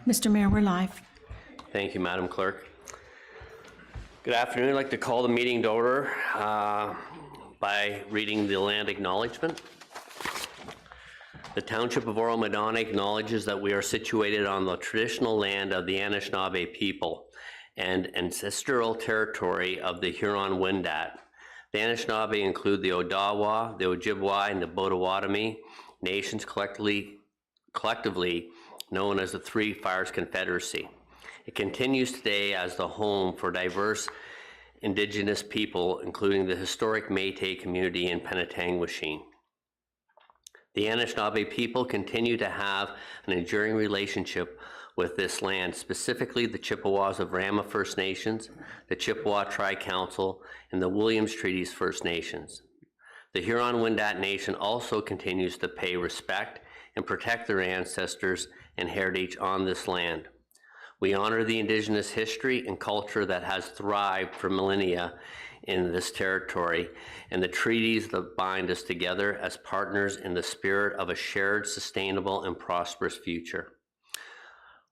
Mr. Mayor, we're live. Thank you, Madam Clerk. Good afternoon. I'd like to call the meeting to order by reading the land acknowledgement. The Township of Oro-Medonte acknowledges that we are situated on the traditional land of the Anishinaabe people and ancestral territory of the Huron-Wendat. The Anishinaabe include the Odawa, the Ojibwa, and the Potawatomi nations collectively known as the Three Fires Confederacy. It continues today as the home for diverse Indigenous people, including the historic Métis community in Penetangwishing. The Anishinaabe people continue to have an enduring relationship with this land, specifically the Chippewas of Rama First Nations, the Chippewa Tri-Council, and the Williams Treaties First Nations. The Huron-Wendat Nation also continues to pay respect and protect their ancestors and heritage on this land. We honor the Indigenous history and culture that has thrived for millennia in this territory and the treaties that bind us together as partners in the spirit of a shared, sustainable, and prosperous future.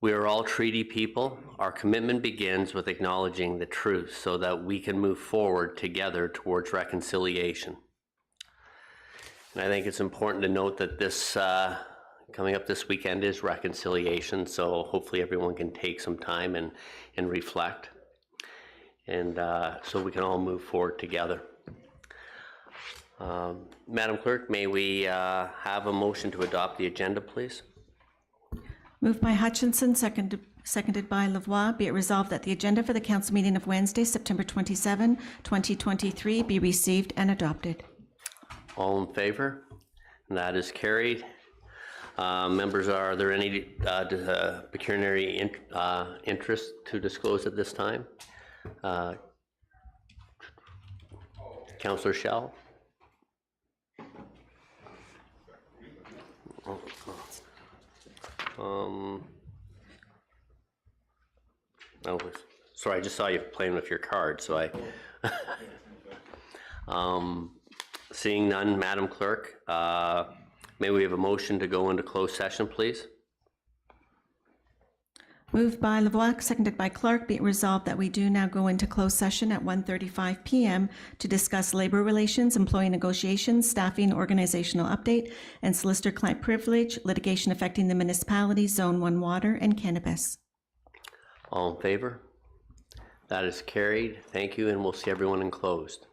We are all treaty people. Our commitment begins with acknowledging the truth so that we can move forward together towards reconciliation. And I think it's important to note that this coming up this weekend is reconciliation, so hopefully everyone can take some time and reflect, and so we can all move forward together. Madam Clerk, may we have a motion to adopt the agenda, please? Moved by Hutchinson, seconded by Lavoie. Be it resolved that the agenda for the council meeting of Wednesday, September 27, 2023 be received and adopted. All in favor? And that is carried. Members, are there any pecuniary interest to disclose at this time? Councillor Schell? Oh, sorry, I just saw you playing with your card, so seeing none, Madam Clerk, may we have a motion to go into closed session, please? Moved by Lavoie, seconded by Clark. Be it resolved that we do now go into closed session at 1:35 p.m. to discuss labor relations, employee negotiations, staffing, organizational update, and solicitor-client privilege, litigation affecting the municipality, Zone 1 water, and cannabis. All in favor? That is carried. Thank you, and we'll see everyone in closed.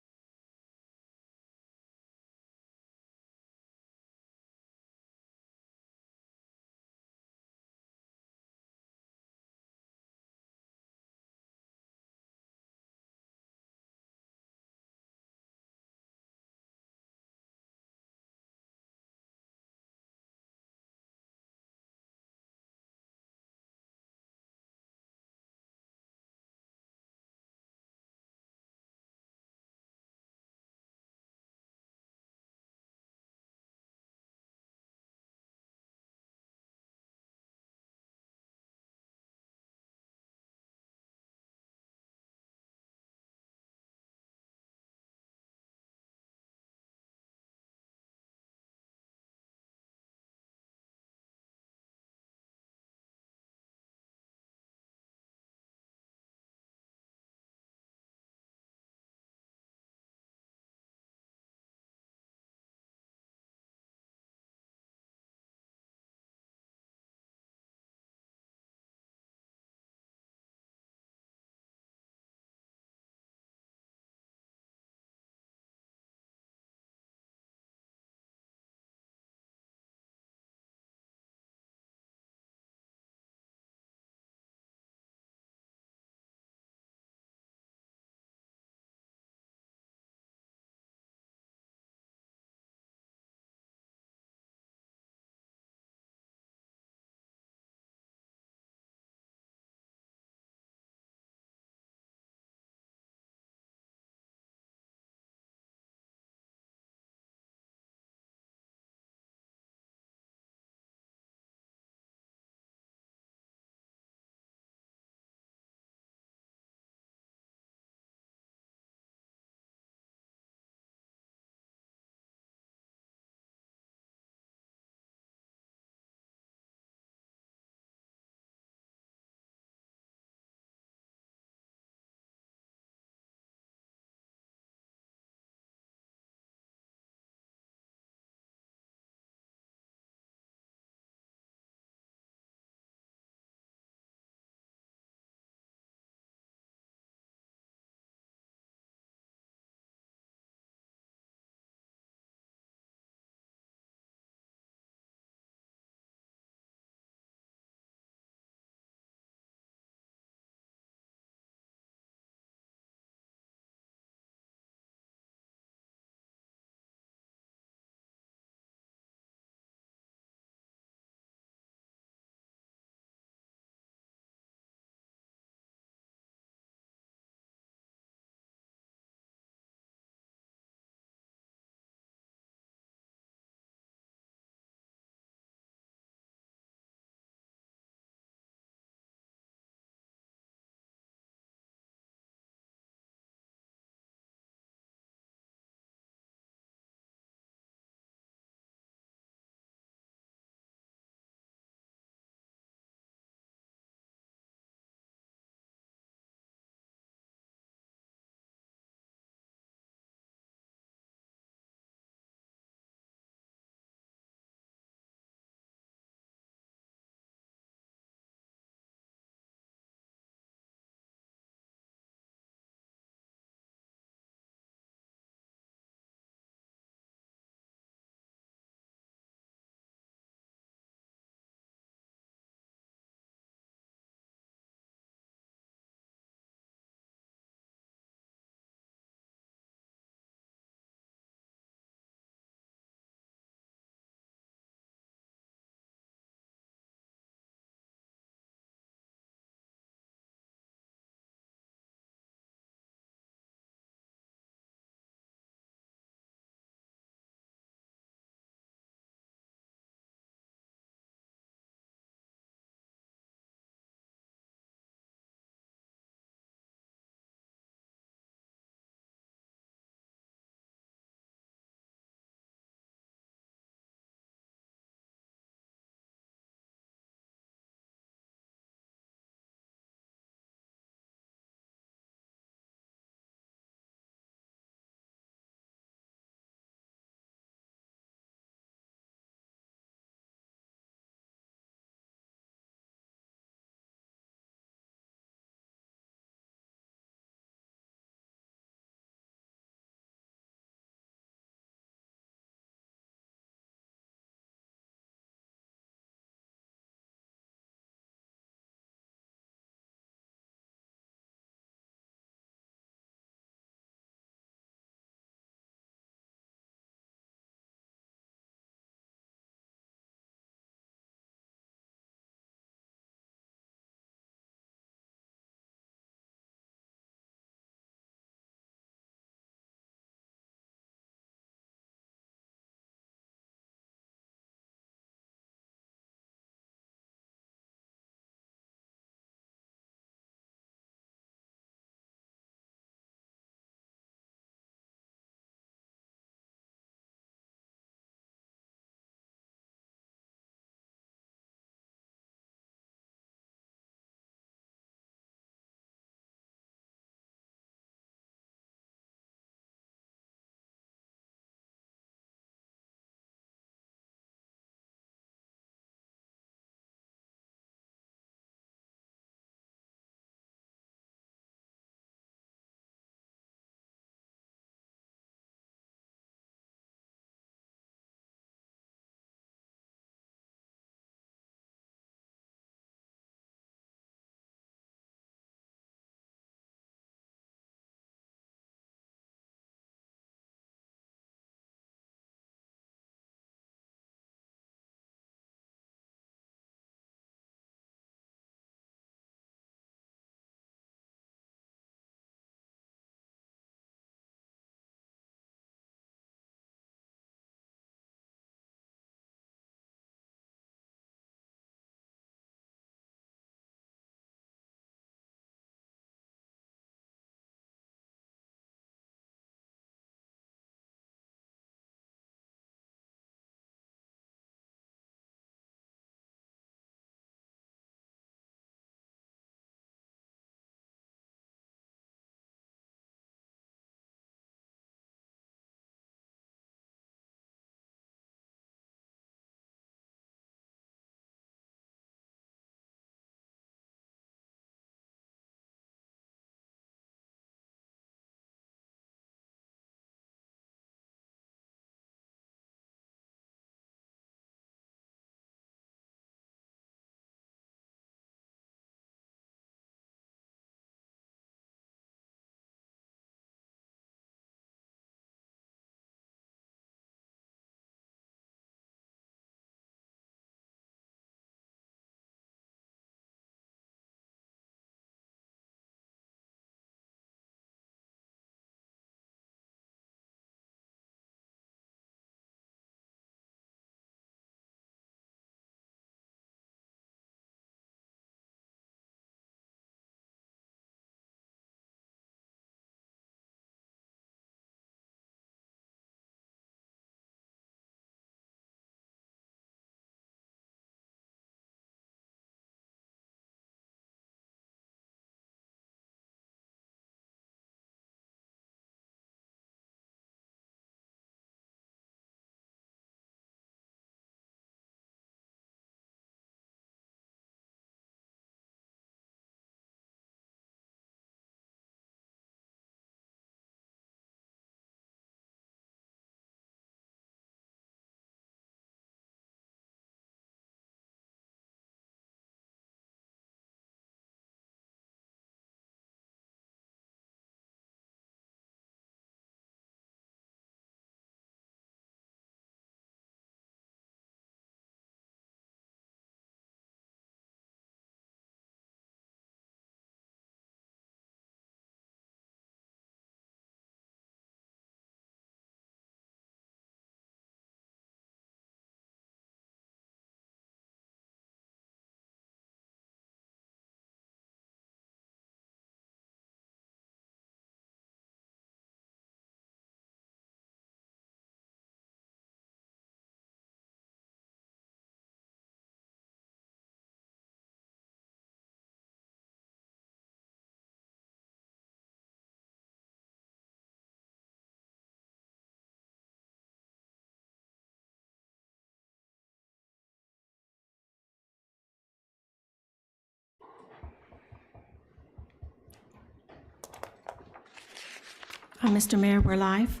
Mr. Mayor, we're live.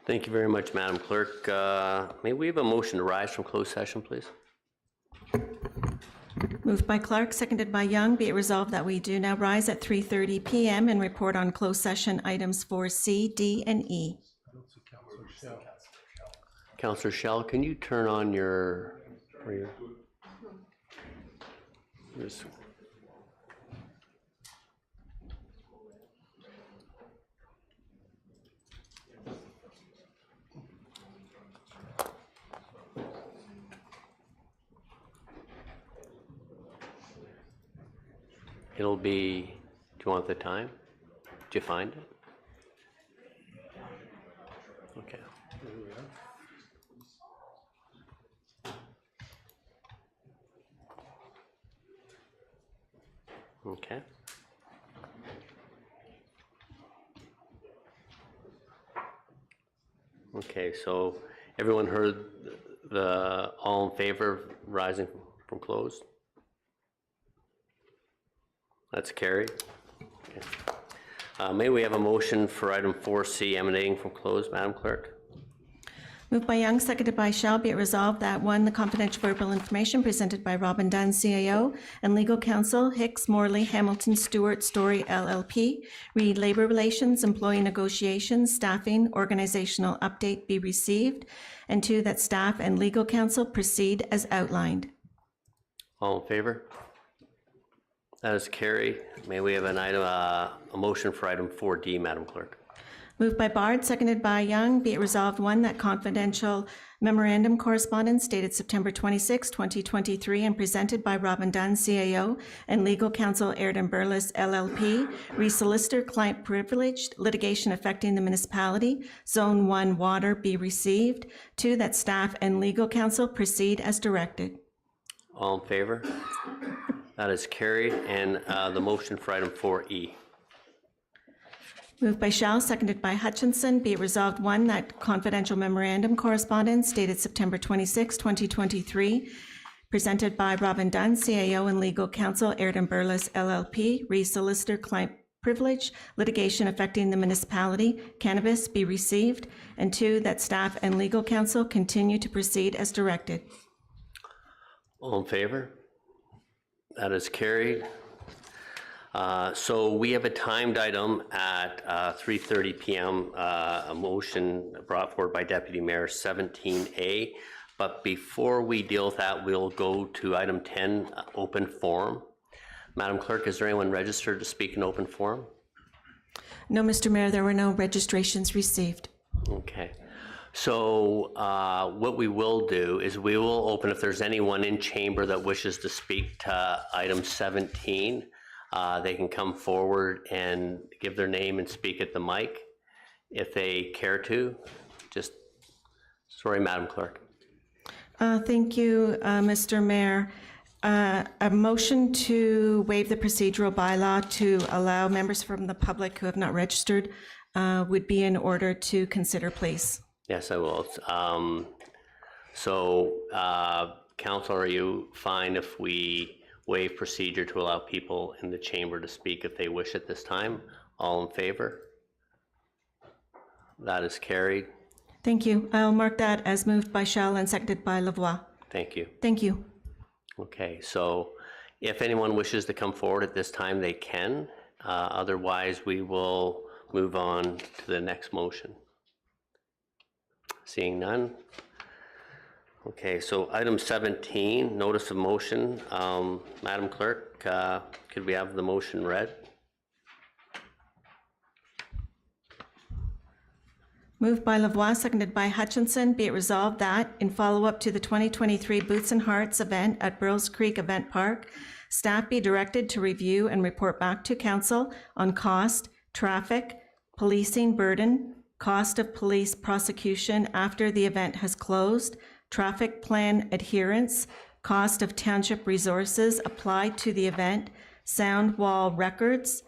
Thank you very much, Madam Clerk. May we have a motion to rise from closed session, please? Moved by Clark, seconded by Young. Be it resolved that we do now rise at 3:30 p.m. and report on closed session items 4C, D, and E. Councillor Schell, can you turn on your Yes. It'll be, do you want the time? Did you find it? Okay. Okay. Okay, so everyone heard the all in favor of rising from closed? That's carried. Okay. May we have a motion for item 4C emanating from closed, Madam Clerk? Moved by Young, seconded by Shell. Be it resolved that 1, the confidential verbal information presented by Robin Dunn, CAO, and legal counsel Hicks, Morley, Hamilton, Stewart, Story, LLP, read labor relations, employee negotiations, staffing, organizational update be received, and 2, that staff and legal counsel proceed as outlined. All in favor? That is carried. May we have an item, a motion for item 4D, Madam Clerk? Moved by Bard, seconded by Young. Be it resolved, 1, that confidential memorandum correspondence dated September 26, 2023, and presented by Robin Dunn, CAO, and legal counsel Airden Burles, LLP, re-solicitor, client privileged, litigation affecting the municipality, Zone 1 water be received. 2, that staff and legal counsel proceed as directed. All in favor? That is carried. And the motion for item 4E. Moved by Shell, seconded by Hutchinson. Be it resolved, 1, that confidential memorandum correspondence dated September 26, 2023, presented by Robin Dunn, CAO, and legal counsel Airden Burles, LLP, re-solicitor, client privilege, litigation affecting the municipality, cannabis be received, and 2, that staff and legal counsel continue to proceed as directed. All in favor? That is carried. So we have a timed item at 3:30 p.m., a motion brought forward by Deputy Mayor 17A. But before we deal with that, we'll go to item 10, open forum. Madam Clerk, is there anyone registered to speak in open forum? No, Mr. Mayor, there were no registrations received. Okay. So what we will do is we will open, if there's anyone in chamber that wishes to speak to item 17, they can come forward and give their name and speak at the mic if they care to. Just, sorry, Madam Clerk. Thank you, Mr. Mayor. A motion to waive the procedural bylaw to allow members from the public who have not registered would be in order to consider, please. Yes, I will. Council, are you fine if we waive procedure to allow people in the chamber to speak if they wish at this time? All in favor? That is carried. Thank you. I'll mark that as moved by Shell and seconded by Lavoie. Thank you. Thank you. Okay, so if anyone wishes to come forward at this time, they can. Otherwise, we will move on to the next motion. Seeing none. Okay, so item 17, notice of motion. Madam Clerk, could we have the motion read? Moved by Lavoie, seconded by Hutchinson. Be it resolved that, in follow-up to the 2023 Boots and Hearts event at Burls Creek Event Park, staff be directed to review and report back to council on cost, traffic, policing burden, cost of police prosecution after the event has closed, traffic plan adherence, cost of township resources applied to the event, sound wall records,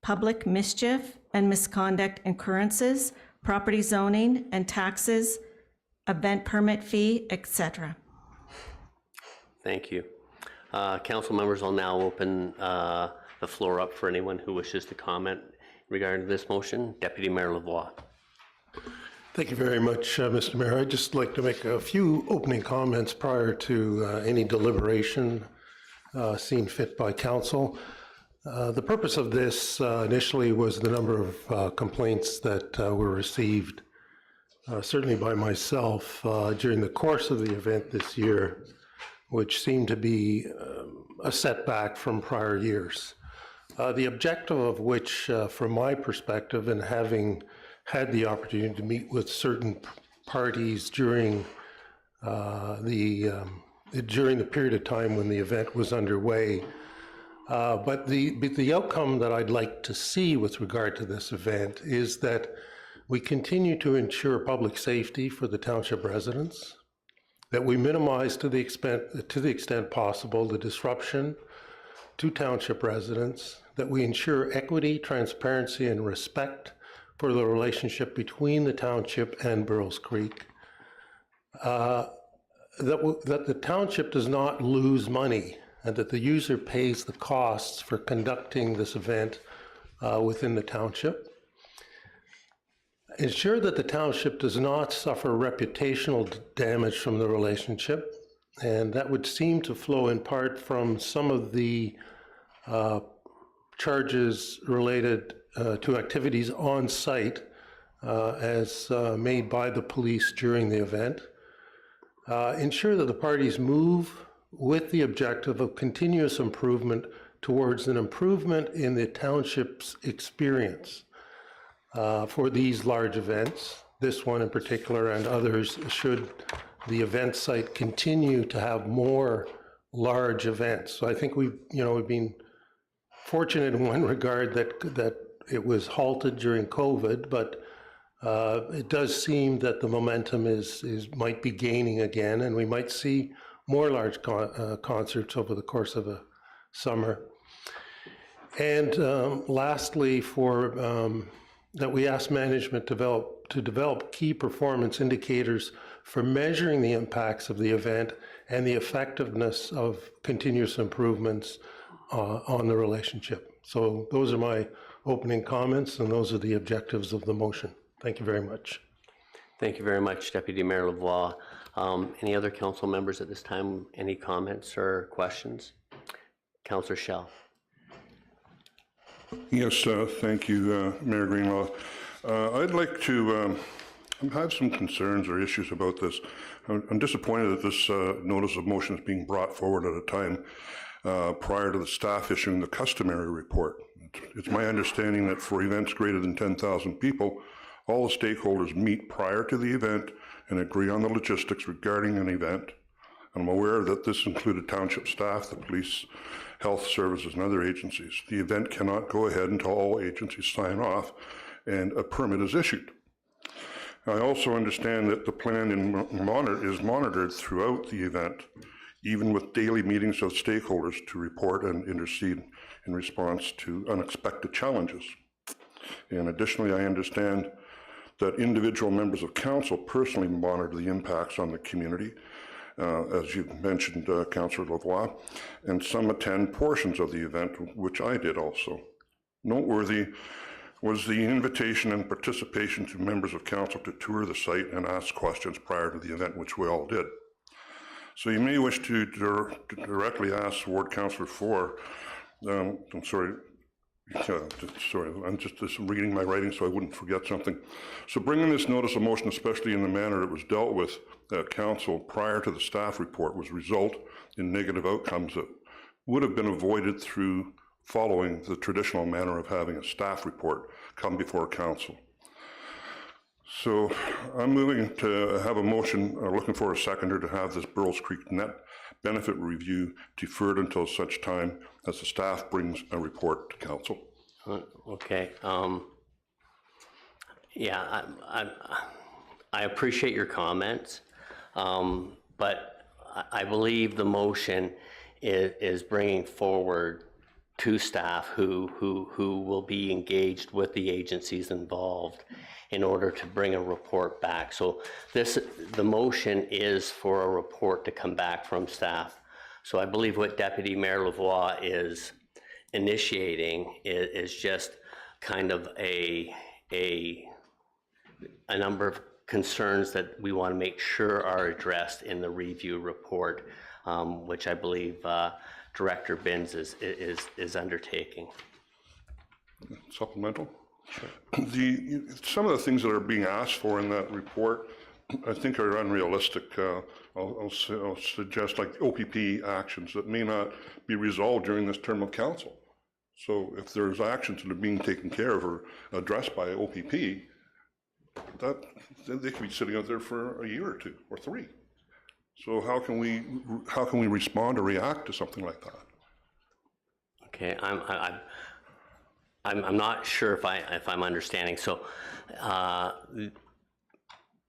public mischief and misconduct occurrences, property zoning and taxes, event permit fee, etc. Thank you. Council members, I'll now open the floor up for anyone who wishes to comment. regarding this motion? Deputy Mayor Lavoie. Thank you very much, Mr. Mayor. I'd just like to make a few opening comments prior to any deliberation seen fit by council. The purpose of this initially was the number of complaints that were received, certainly by myself, during the course of the event this year, which seemed to be a setback from prior years. The objective of which, from my perspective, and having had the opportunity to meet with certain parties during the period of time when the event was underway, but the outcome that I'd like to see with regard to this event is that we continue to ensure public safety for the township residents, that we minimize to the extent possible the disruption to township residents, that we ensure equity, transparency, and respect for the relationship between the township and Burroughs Creek, that the township does not lose money, and that the user pays the costs for conducting this event within the township. Ensure that the township does not suffer reputational damage from the relationship, and that would seem to flow in part from some of the charges related to activities on site as made by the police during the event. Ensure that the parties move with the objective of continuous improvement towards an improvement in the township's experience for these large events, this one in particular and others, should the event site continue to have more large events. So I think we've been fortunate in one regard that it was halted during COVID, but it does seem that the momentum might be gaining again, and we might see more large concerts over the course of a summer. And lastly, that we ask management to develop key performance indicators for measuring the impacts of the event and the effectiveness of continuous improvements on the relationship. So those are my opening comments, and those are the objectives of the motion. Thank you very much. Thank you very much, Deputy Mayor Lavoie. Any other council members at this time? Any comments or questions? Councillor Schell. Yes, thank you, Mayor Greenlaw. I'd like to have some concerns or issues about this. I'm disappointed that this notice of motion is being brought forward at a time prior to the staff issuing the customary report. It's my understanding that for events greater than 10,000 people, all the stakeholders meet prior to the event and agree on the logistics regarding an event. I'm aware that this included township staff, the police, health services, and other agencies. The event cannot go ahead until all agencies sign off and a permit is issued. I also understand that the plan is monitored throughout the event, even with daily meetings of stakeholders to report and intercede in response to unexpected challenges. And additionally, I understand that individual members of council personally monitor the impacts on the community, as you mentioned, Councillor Lavoie, and some attend portions of the event, which I did also. Noteworthy was the invitation and participation to members of council to tour the site and ask questions prior to the event, which we all did. So you may wish to directly ask Ward Councillor 4, I'm sorry, I'm just reading my writing so I wouldn't forget something. So bringing this notice of motion, especially in the manner it was dealt with at council prior to the staff report, was result in negative outcomes that would have been avoided through following the traditional manner of having a staff report come before council. So I'm moving to have a motion, looking for a seconder to have this Burroughs Creek net benefit review deferred until such time as the staff brings a report to council. Okay. Yeah, I appreciate your comments, but I believe the motion is bringing forward to staff who will be engaged with the agencies involved in order to bring a report back. So the motion is for a report to come back from staff. So I believe what Deputy Mayor Lavoie is initiating is just kind of a number of concerns that we want to make sure are addressed in the review report, which I believe Director Binns is undertaking. Supplemental? Sure. Some of the things that are being asked for in that report, I think, are unrealistic. I'll suggest like OPP actions that may not be resolved during this term of council. So if there's actions that are being taken care of or addressed by OPP, that they could be sitting out there for a year or two or three. So how can we respond or react to something like that? Okay, I'm not sure if I'm understanding. So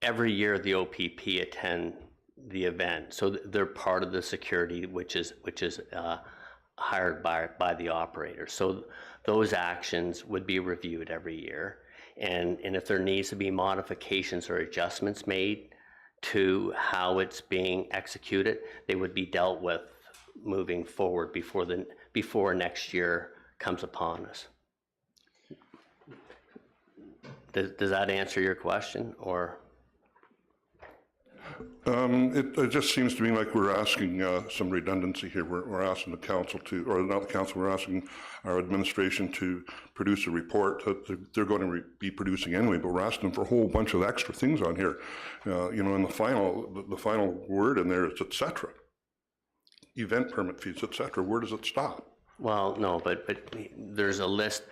every year the OPP attend the event, so they're part of the security, which is hired by the operator. So those actions would be reviewed every year, and if there needs to be modifications or adjustments made to how it's being executed, they would be dealt with moving forward before next year comes upon us. Does that answer your question, or? It just seems to me like we're asking some redundancy here. We're asking the council to, or not the council, we're asking our administration to produce a report that they're going to be producing anyway, but we're asking them for a whole bunch of extra things on here. You know, and the final word in there is et cetera. Event permit fees, et cetera. Where does it stop? Well, no, but there's a list.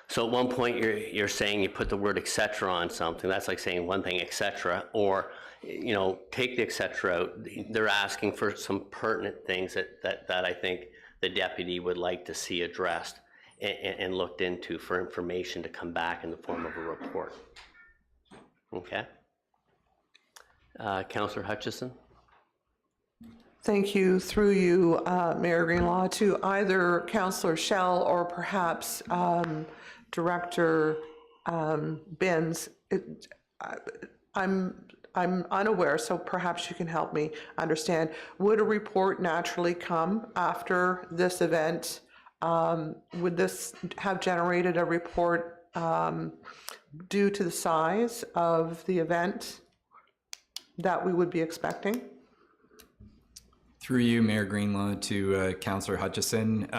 So at one point you're saying you put the word et cetera on something. That's like saying one thing, et cetera, or, you know, take the et cetera out. They're asking for some pertinent things that I think the deputy would like to see addressed and looked into for information to come back in the form of a report. Okay. Councillor Hutchison. Thank you, through you, Mayor Greenlaw, to either Councillor Schell or perhaps Director Binns. I'm unaware, so perhaps you can help me understand. Would a report naturally come after this event? Would this have generated a report due to the size of the event that we would be expecting? Through you, Mayor Greenlaw, to Councillor Hutchison.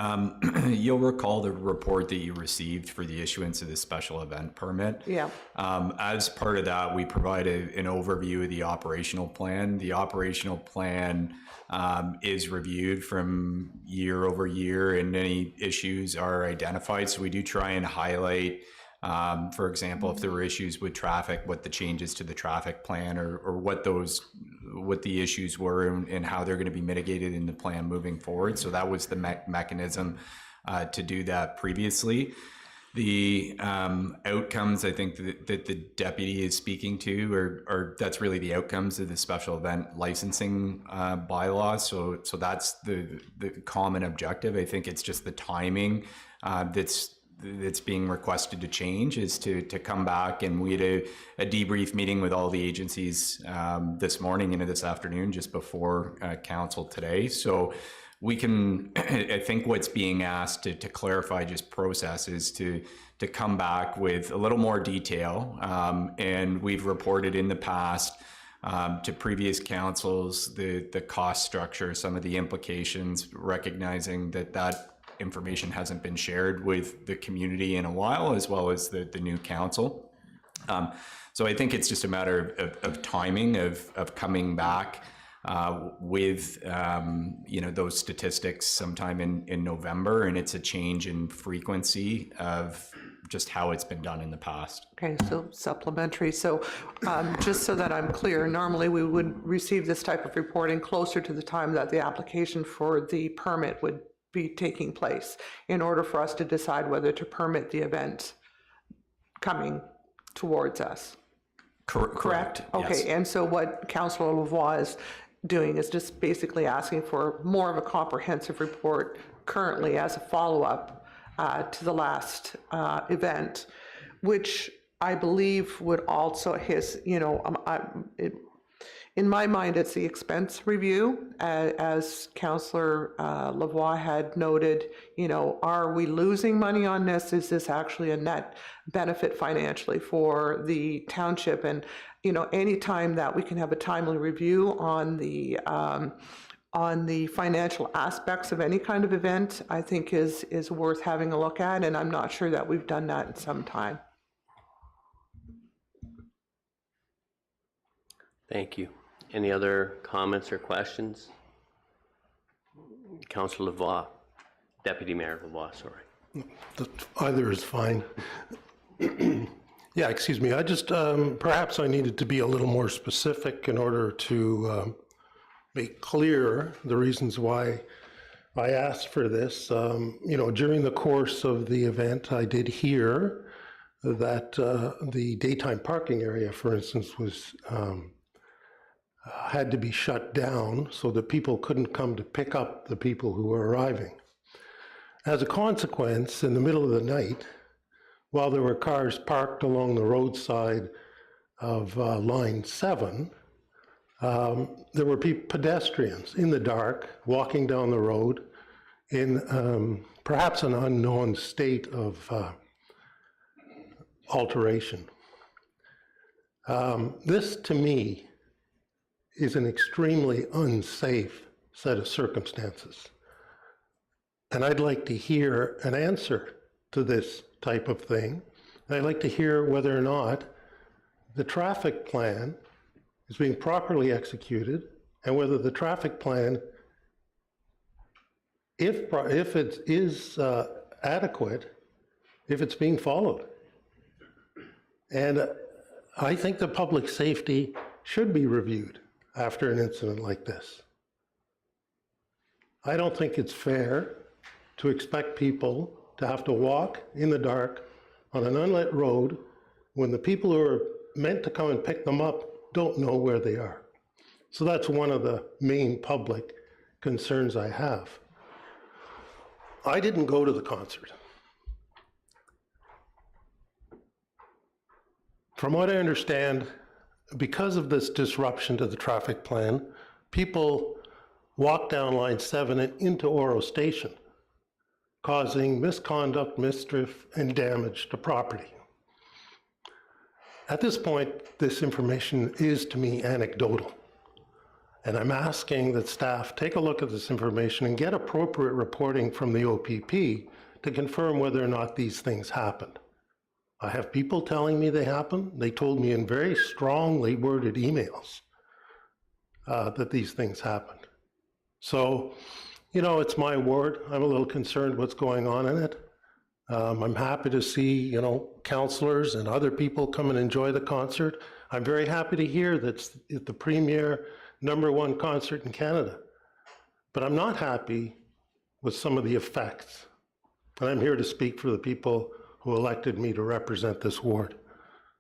You'll recall the report that you received for the issuance of the special event permit. Yeah. As part of that, we provide an overview of the operational plan. The operational plan is reviewed from year over year, and any issues are identified. So we do try and highlight, for example, if there were issues with traffic, what the changes to the traffic plan or what the issues were and how they're going to be mitigated in the plan moving forward. So that was the mechanism to do that previously. The outcomes, I think, that the deputy is speaking to, or that's really the outcomes of the special event licensing bylaw. So that's the common objective. I think it's just the timing that's being requested to change is to come back, and we had a debrief meeting with all the agencies this morning into this afternoon just before council today. So we can, I think what's being asked to clarify just process is to come back with a little more detail, and we've reported in the past to previous councils the cost structure, some of the implications, recognizing that information hasn't been shared with the community in a while, as well as the new council. So I think it's just a matter of timing of coming back with those statistics sometime in November, and it's a change in frequency of just how it's been done in the past. Okay, so supplementary. So just so that I'm clear, normally we would receive this type of reporting closer to the time that the application for the permit would be taking place in order for us to decide whether to permit the event coming towards us. Correct? Okay, yes. And so what Councillor Lavoie is doing is just basically asking for more of a comprehensive report currently as a follow-up to the last event, which I believe would also In my mind, it's the expense review. As Councillor Lavoie had noted, you know, are we losing money on this? Is this actually a net benefit financially for the township? And, you know, anytime that we can have a timely review on the financial aspects of any kind of event, I think is worth having a look at, and I'm not sure that we've done that in some time. Thank you. Any other comments or questions? Councillor Lavoie, Deputy Mayor Lavoie, sorry. Either is fine. Yeah, excuse me. I just, perhaps I needed to be a little more specific in order to make clear the reasons why I asked for this. You know, during the course of the event, I did hear that the daytime parking area, for instance, was had to be shut down so that people couldn't come to pick up the people who were arriving. As a consequence, in the middle of the night, while there were cars parked along the roadside of line 7, there were pedestrians in the dark walking down the road in perhaps an unknown state of alteration. This, to me, is an extremely unsafe set of circumstances. And I'd like to hear an answer to this type of thing. I'd like to hear whether or not the traffic plan is being properly executed, and whether the traffic plan, if it is adequate, if it's being followed. And I think the public safety should be reviewed after an incident like this. I don't think it's fair to expect people to have to walk in the dark on an unlit road when the people who are meant to come and pick them up don't know where they are. So that's one of the main public concerns I have. I didn't go to the concert. From what I understand, because of this disruption to the traffic plan, people walked down line 7 and into Oro Station, causing misconduct, mischief, and damage to property. At this point, this information is to me anecdotal. And I'm asking that staff take a look at this information and get appropriate reporting from the OPP to confirm whether or not these things happened. I have people telling me they happened. They told me in very strongly worded emails that these things happened. So, you know, it's my ward. I'm a little concerned what's going on in it. I'm happy to see, you know, councillors and other people come and enjoy the concert. I'm very happy to hear that it's the premier #1 concert in Canada. But I'm not happy with some of the effects. And I'm here to speak for the people who elected me to represent this ward.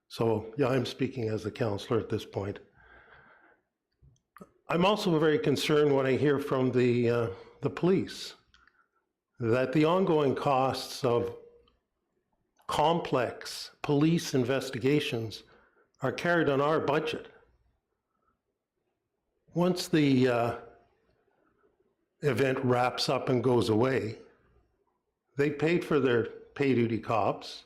So, yeah, I'm speaking as a councillor at this point. I'm also very concerned when I hear from the police that the ongoing costs of complex police investigations are carried on our budget. Once the event wraps up and goes away, they paid for their pay duty cops,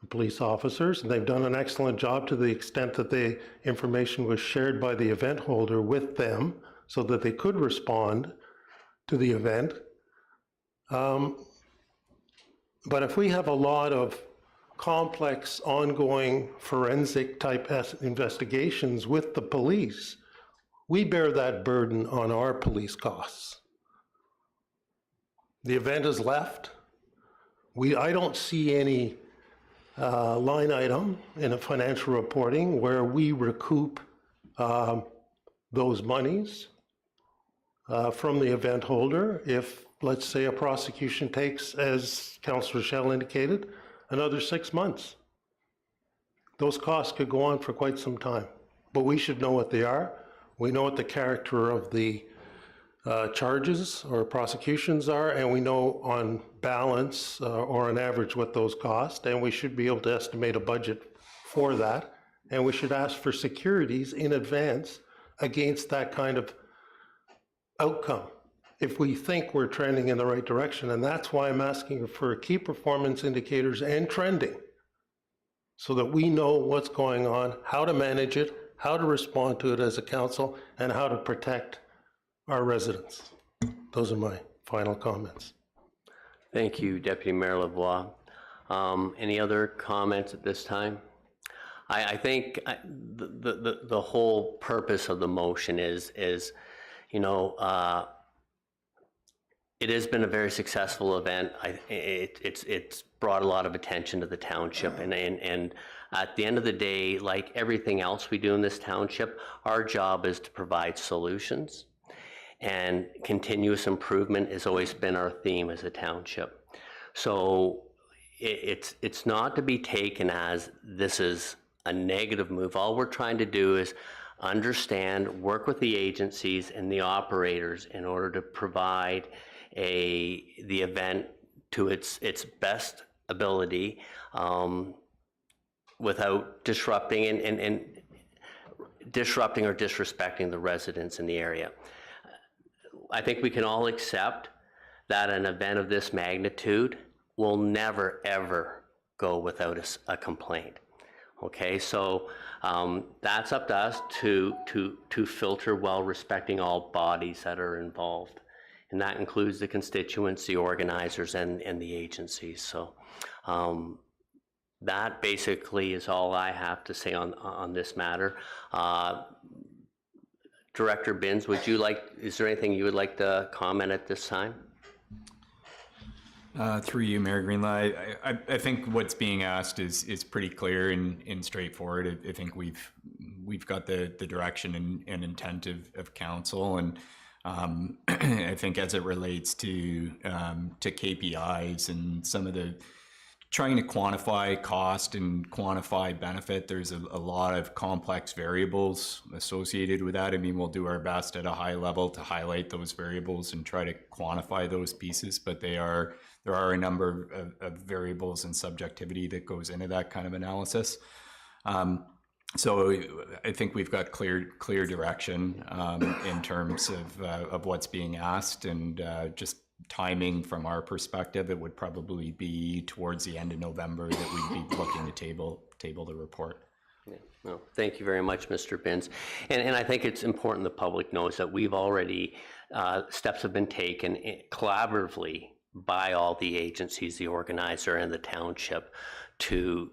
police officers, and they've done an excellent job to the extent that the information was shared by the event holder with them so that they could respond to the event. But if we have a lot of complex, ongoing forensic type investigations with the police, we bear that burden on our police costs. The event is left. I don't see any line item in a financial reporting where we recoup those monies from the event holder if, let's say, a prosecution takes, as Councillor Schell indicated, another 6 months. Those costs could go on for quite some time, but we should know what they are. We know what the character of the charges or prosecutions are, and we know on balance or on average what those cost, and we should be able to estimate a budget for that, and we should ask for securities in advance against that kind of outcome if we think we're trending in the right direction. And that's why I'm asking for key performance indicators and trending so that we know what's going on, how to manage it, how to respond to it as a council, and how to protect our residents. Those are my final comments. Thank you, Deputy Mayor Lavoie. Any other comments at this time? I think the whole purpose of the motion is you know, it has been a very successful event. It's brought a lot of attention to the township, and at the end of the day, like everything else we do in this township, our job is to provide solutions, and continuous improvement has always been our theme as a township. So it's not to be taken as this is a negative move. All we're trying to do is understand, work with the agencies and the operators in order to provide the event to its best ability, without disrupting and disrupting or disrespecting the residents in the area. I think we can all accept that an event of this magnitude will never ever go without a complaint. Okay, so that's up to us to filter while respecting all bodies that are involved. And that includes the constituents, the organizers, and the agencies. So that basically is all I have to say on this matter. Director Binns, is there anything you would like to comment at this time? Through you, Mayor Greenlaw, I think what's being asked is pretty clear and straightforward. I think we've got the direction and intent of council, and I think as it relates to KPIs and some of the trying to quantify cost and quantify benefit, there's a lot of complex variables associated with that. I mean, we'll do our best at a high level to highlight those variables and try to quantify those pieces, but there are a number of variables and subjectivity that goes into that kind of analysis. So I think we've got clear direction in terms of what's being asked, and just timing from our perspective, it would probably be towards the end of November that we'd be looking to table the report. Yeah, no, thank you very much, Mr. Binns. And I think it's important the public knows that we've already, steps have been taken collaboratively by all the agencies, the organizer, and the township to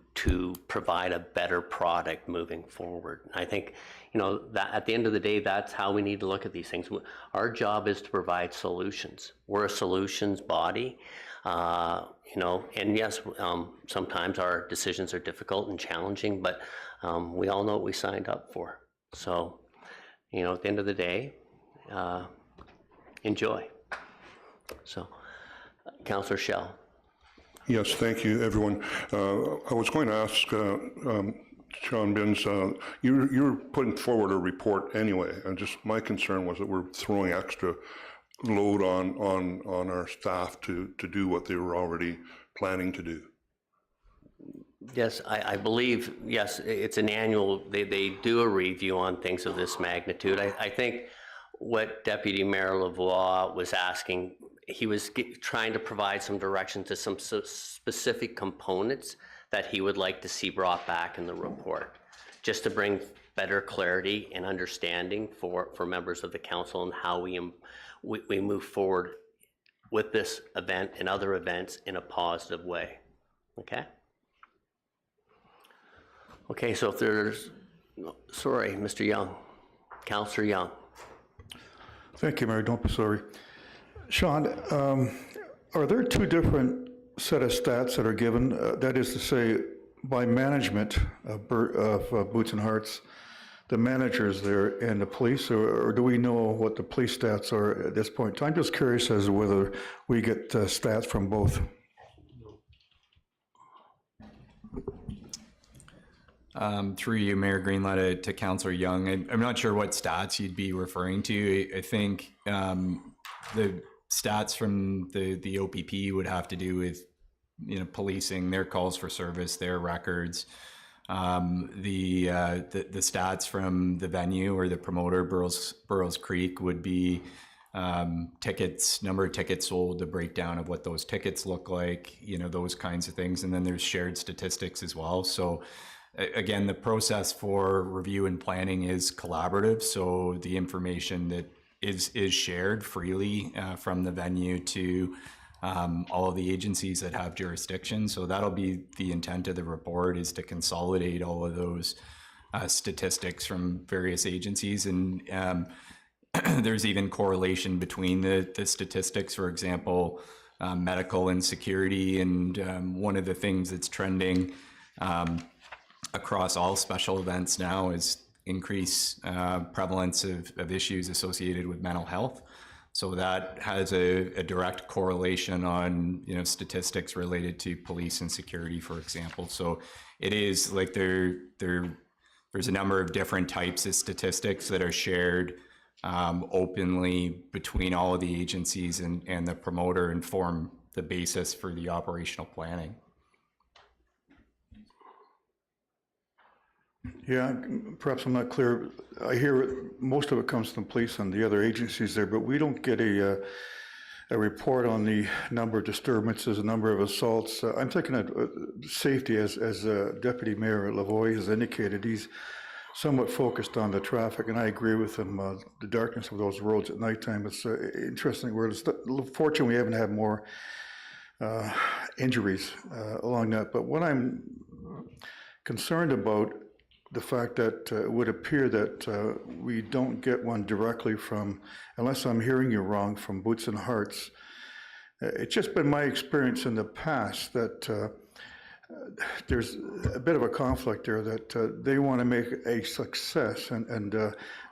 provide a better product moving forward. I think, you know, that at the end of the day, that's how we need to look at these things. Our job is to provide solutions. We're a solutions body, you know, and yes, sometimes our decisions are difficult and challenging, but we all know what we signed up for. So, you know, at the end of the day, enjoy. So, Councillor Schell. Yes, thank you, everyone. I was going to ask Sean Binns, you're putting forward a report anyway, and just my concern was that we're throwing extra load on our staff to do what they were already planning to do. Yes, I believe, yes, it's an annual, they do a review on things of this magnitude. I think what Deputy Mayor Lavoie was asking, he was trying to provide some direction to some specific components that he would like to see brought back in the report, just to bring better clarity and understanding for members of the council and how we move forward with this event and other events in a positive way. Okay? Okay, so if there's, sorry, Mr. Young, Councillor Young. Thank you, Mayor. Don't be sorry. Sean, are there two different set of stats that are given? That is to say, by management of Boots and Hearts, the managers there and the police, or do we know what the police stats are at this point? I'm just curious as to whether we get stats from both. Through you, Mayor Greenlaw, to Councillor Young, I'm not sure what stats you'd be referring to. I think the stats from the OPP would have to do with, you know, policing, their calls for service, their records, The stats from the venue or the promoter, Burroughs Creek, would be tickets, number of tickets sold, the breakdown of what those tickets look like, those kinds of things. And then there's shared statistics as well. So again, the process for review and planning is collaborative. So the information that is shared freely from the venue to all of the agencies that have jurisdiction. So that'll be the intent of the report, is to consolidate all of those statistics from various agencies. And there's even correlation between the statistics, for example, medical insecurity. And one of the things that's trending across all special events now is increased prevalence of issues associated with mental health. So that has a direct correlation on statistics related to police and security, for example. So it is like there's a number of different types of statistics that are shared openly between all of the agencies and the promoter, and form the basis for the operational planning. Yeah, perhaps I'm not clear. I hear most of it comes from police and the other agencies there, but we don't get a report on the number of disturbances, the number of assaults. I'm thinking of safety, as Deputy Mayor Lavoie has indicated. He's somewhat focused on the traffic, and I agree with him. The darkness of those roads at nighttime, it's interesting. We're fortunate we haven't had more injuries along that. But what I'm concerned about, the fact that it would appear that we don't get one directly from, unless I'm hearing you wrong, from Boots and Hearts. It's just been my experience in the past that there's a bit of a conflict there, that they want to make a success, and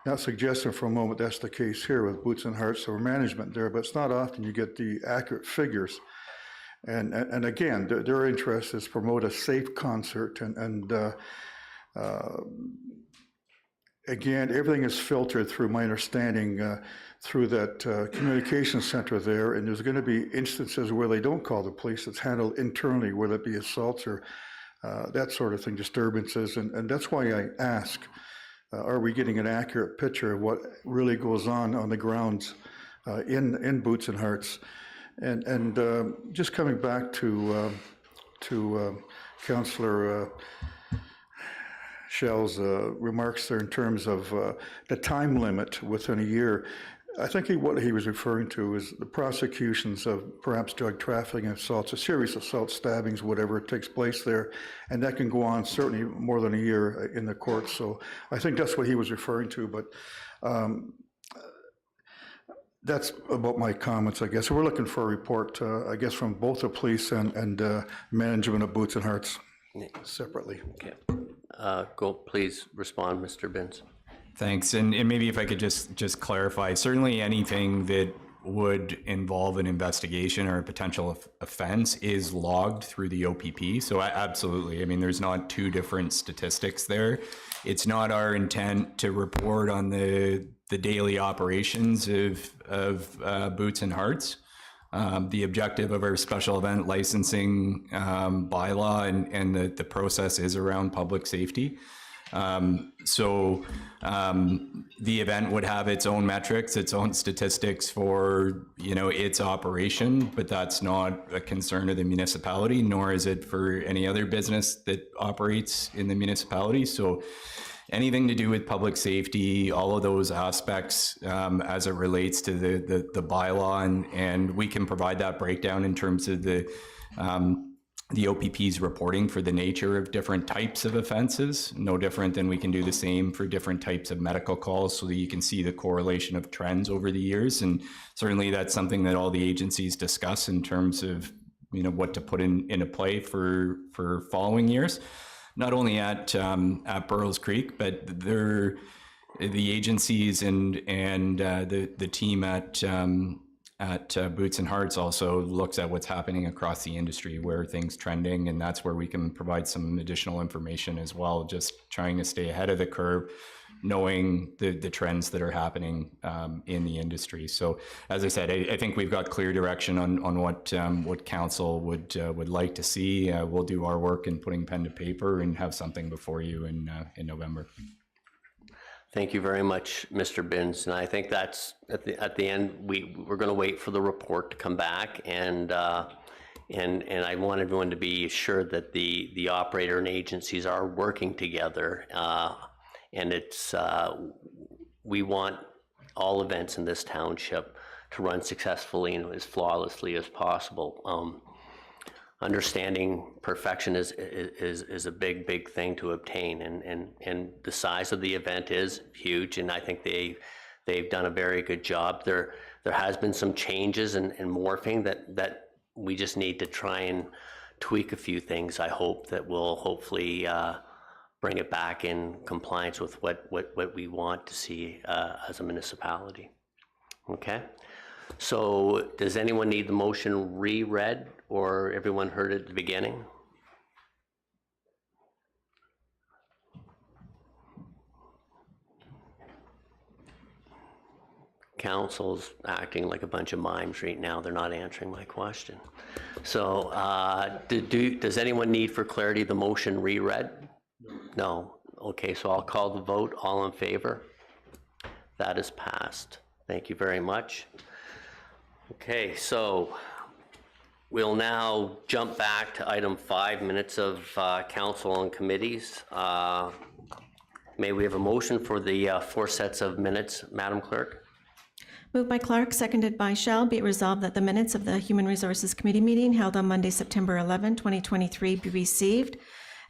not suggesting for a moment that's the case here with Boots and Hearts or management there, but it's not often you get the accurate figures. And again, their interest is promote a safe concert, and again, everything is filtered through, my understanding, through that communication center there, and there's going to be instances where they don't call the police. It's handled internally, whether it be assaults or that sort of thing, disturbances, and that's why I ask, are we getting an accurate picture of what really goes on the grounds in Boots and Hearts? And just coming back to Councillor Shell's remarks there in terms of the time limit within a year, I think what he was referring to is the prosecutions of perhaps drug trafficking assaults, a serious assault, stabbings, whatever takes place there, and that can go on certainly more than a year in the courts. So I think that's what he was referring to, but that's about my comments, I guess. We're looking for a report, I guess, from both the police and management of Boots and Hearts separately. Okay. Go, please respond, Mr. Binns. Thanks. And maybe if I could just clarify, certainly anything that would involve an investigation or a potential offense is logged through the OPP. So absolutely. I mean, there's not two different statistics there. It's not our intent to report on the daily operations of Boots and Hearts. The objective of our special event licensing bylaw and the process is around public safety. So the event would have its own metrics, its own statistics for, its operation, but that's not a concern of the municipality, nor is it for any other business that operates in the municipality. So anything to do with public safety, all of those aspects as it relates to the bylaw, and we can provide that breakdown in terms of the OPP's reporting for the nature of different types of offenses, no different than we can do the same for different types of medical calls, so that you can see the correlation of trends over the years. And certainly that's something that all the agencies discuss in terms of, what to put into play for following years. Not only at Burroughs Creek, but the agencies and the team at Boots and Hearts also looks at what's happening across the industry, where things trending, and that's where we can provide some additional information as well. Just trying to stay ahead of the curve, knowing the trends that are happening in the industry. So as I said, I think we've got clear direction on what council would like to see. We'll do our work in putting pen to paper and have something before you in November. Thank you very much, Mr. Binns. And I think that's at the end. We're going to wait for the report to come back, and I want everyone to be assured that the operator and agencies are working together. And it's we want all events in this township to run successfully and as flawlessly as possible. Understanding perfection is a big thing to obtain, and the size of the event is huge, and I think they've done a very good job. There has been some changes and morphing that we just need to try and tweak a few things. I hope that will hopefully bring it back in compliance with what we want to see as a municipality. Okay, so does anyone need the motion reread, or everyone heard it at the beginning? Council's acting like a bunch of mimes right now. They're not answering my question. So does anyone need for clarity the motion reread? No. Okay, so I'll call the vote. All in favor? That is passed. Thank you very much. Okay, so we'll now jump back to item 5, minutes of council and committees. May we have a motion for the 4 sets of minutes, Madam Clerk? Moved by Clark, seconded by Shell. Be it resolved that the minutes of the Human Resources Committee meeting held on Monday, September 11, 2023 be received,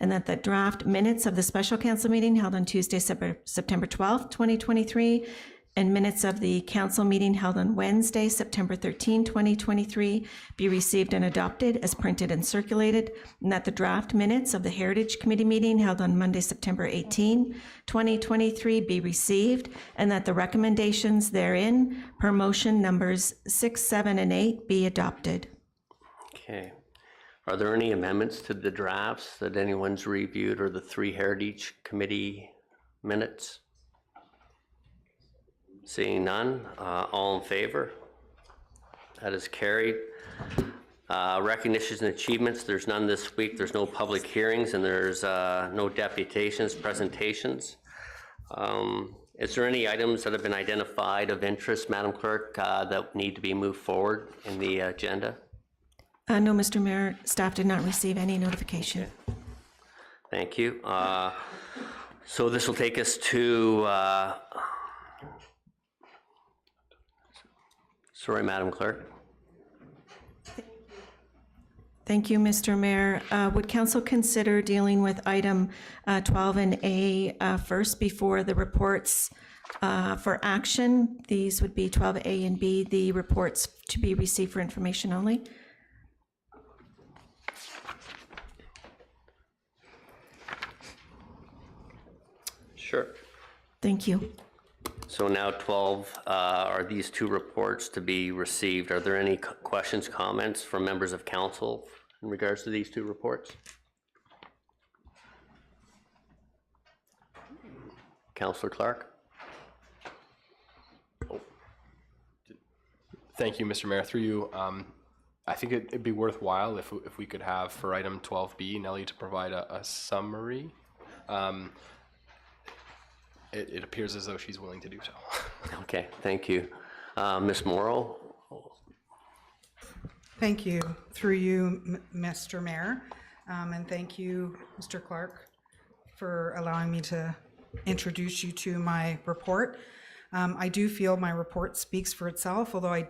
and that the draft minutes of the special council meeting held on Tuesday, September 12, 2023, and minutes of the council meeting held on Wednesday, September 13, 2023, be received and adopted as printed and circulated, and that the draft minutes of the Heritage Committee meeting held on Monday, September 18, 2023, be received, and that the recommendations therein per motion numbers 6, 7, and 8 be adopted. Okay. Are there any amendments to the drafts that anyone's reviewed, or the 3 Heritage Committee minutes? Seeing none, all in favor? That is carried. Recognitions and achievements, there's none this week. There's no public hearings, and there's no deputations, presentations. Is there any items that have been identified of interest, Madam Clerk, that need to be moved forward in the agenda? No, Mr. Mayor, staff did not receive any notification. Okay. Thank you. So this will take us to sorry, Madam Clerk. Thank you, Mr. Mayor. Would council consider dealing with item 12 and A first before the reports for action? These would be 12A and B, the reports to be received for information only. Sure. Thank you. So now 12 are these 2 reports to be received. Are there any questions, comments from members of council in regards to these 2 reports? Councillor Clark? Thank you, Mr. Mayor. Through you, I think it'd be worthwhile if we could have for item 12B, Nellie, to provide a summary. It appears as though she's willing to do so. Okay, thank you. Ms. Morrow? Thank you. Through you, Mr. Mayor, and thank you, Mr. Clark, for allowing me to introduce you to my report. I do feel my report speaks for itself, although I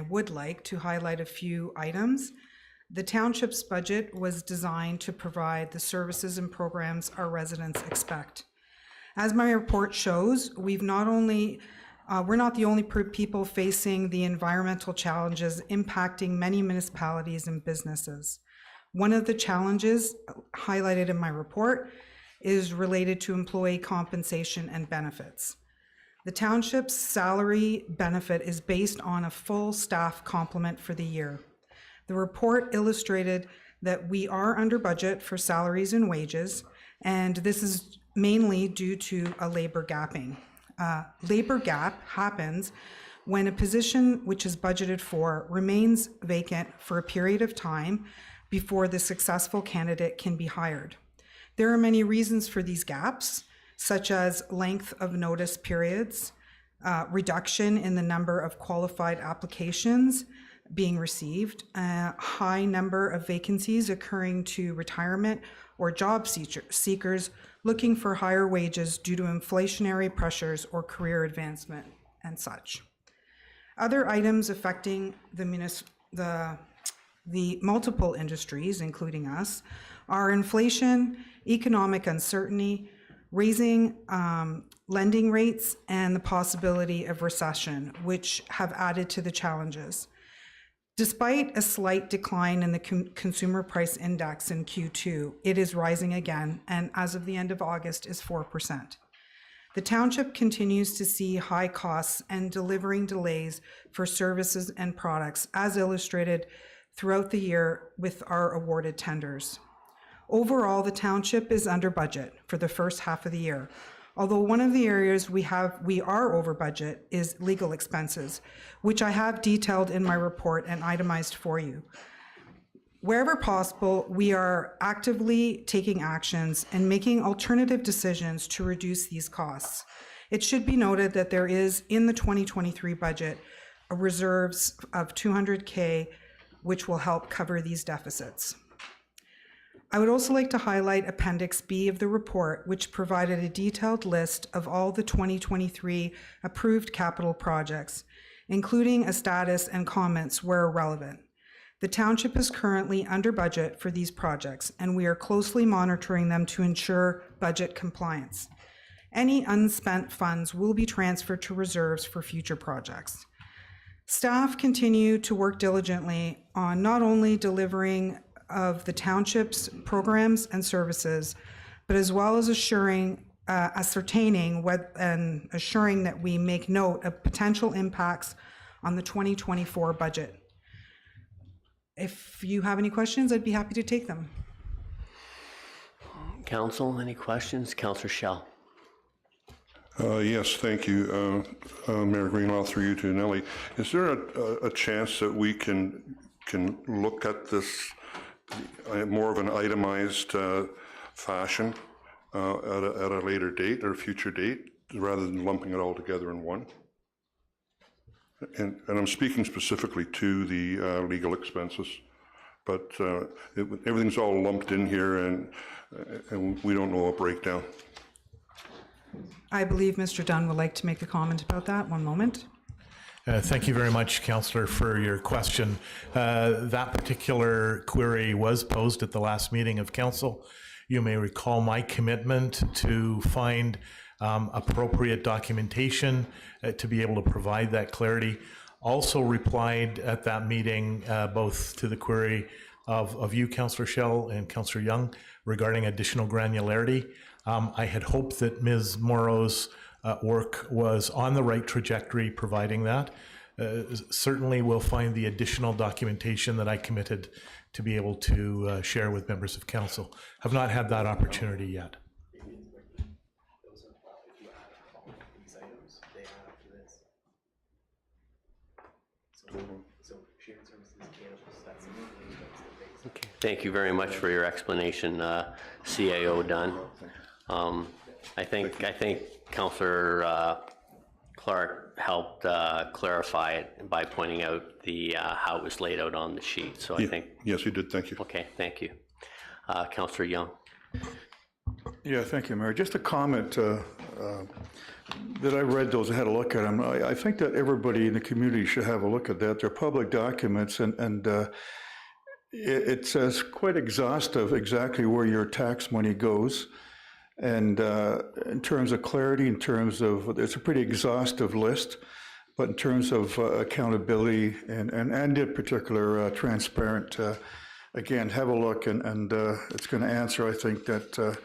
would like to highlight a few items. The township's budget was designed to provide the services and programs our residents expect. As my report shows, we're not the only people facing the environmental challenges impacting many municipalities and businesses. One of the challenges highlighted in my report is related to employee compensation and benefits. The township's salary benefit is based on a full staff complement for the year. The report illustrated that we are under budget for salaries and wages. and this is mainly due to a labor gapping. Labor gap happens when a position which is budgeted for remains vacant for a period of time before the successful candidate can be hired. There are many reasons for these gaps, such as length of notice periods, reduction in the number of qualified applications being received, a high number of vacancies occurring to retirement or job seekers looking for higher wages due to inflationary pressures or career advancement and such. Other items affecting the multiple industries, including us, are inflation, economic uncertainty, raising lending rates, and the possibility of recession, which have added to the challenges. Despite a slight decline in the consumer price index in Q2, it is rising again, and as of the end of August is 4%. The township continues to see high costs and delivering delays for services and products, as illustrated throughout the year with our awarded tenders. Overall, the township is under budget for the first half of the year. Although one of the areas we are over budget is legal expenses, which I have detailed in my report and itemized for you. Wherever possible, we are actively taking actions and making alternative decisions to reduce these costs. It should be noted that there is, in the 2023 budget, a reserves of $200K, which will help cover these deficits. I would also like to highlight Appendix B of the report, which provided a detailed list of all the 2023 approved capital projects, including a status and comments where relevant. The township is currently under budget for these projects, and we are closely monitoring them to ensure budget compliance. Any unspent funds will be transferred to reserves for future projects. Staff continue to work diligently on not only delivering of the township's programs and services, but as well as assuring that we make note of potential impacts on the 2024 budget. If you have any questions, I'd be happy to take them. Council, any questions? Councillor Schell. Yes, thank you, Mayor Greenlaw, through you to Nellie. Is there a chance that we can look at this more of an itemized fashion at a later date or future date, rather than lumping it all together in one? And I'm speaking specifically to the legal expenses, but everything's all lumped in here, and we don't know a breakdown. I believe Mr. Dunn would like to make a comment about that. One moment. Thank you very much, Councillor, for your question. That particular query was posed at the last meeting of Council. You may recall my commitment to find appropriate documentation to be able to provide that clarity. Also replied at that meeting both to the query of you, Councillor Schell, and Councillor Young regarding additional granularity. I had hoped that Ms. Morrow's work was on the right trajectory providing that. Certainly we'll find the additional documentation that I committed to be able to share with members of council. Have not had that opportunity yet. Okay. Thank you very much for your explanation, CAO Dunn. I think Councillor Clark helped clarify it by pointing out the how it was laid out on the sheet. So I think. Yes, you did. Thank you. Okay, thank you. Councillor Young. Yeah, thank you, Mayor. Just a comment that I read those, I had a look at them. I think that everybody in the community should have a look at that. They're public documents, and it says quite exhaustive exactly where your tax money goes. And in terms of clarity, in terms of, it's a pretty exhaustive list, but in terms of accountability and in particular transparent, again, have a look, and it's going to answer, I think, that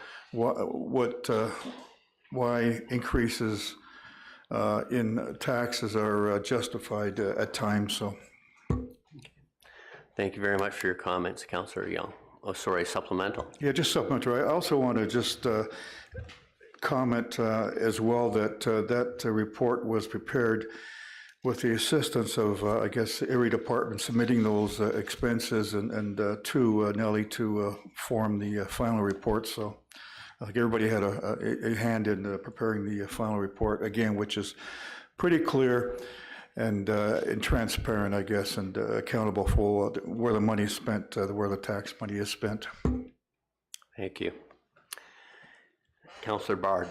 why increases in taxes are justified at times. So, Thank you very much for your comments, Councillor Young. supplemental. Yeah, just supplementary. I also want to just comment as well that that report was prepared with the assistance of, I guess, every department submitting those expenses and to Nellie to form the final report. So I think everybody had a hand in preparing the final report, again, which is pretty clear and transparent, I guess, and accountable for where the money is spent, where the tax money is spent. Thank you. Councillor Bard.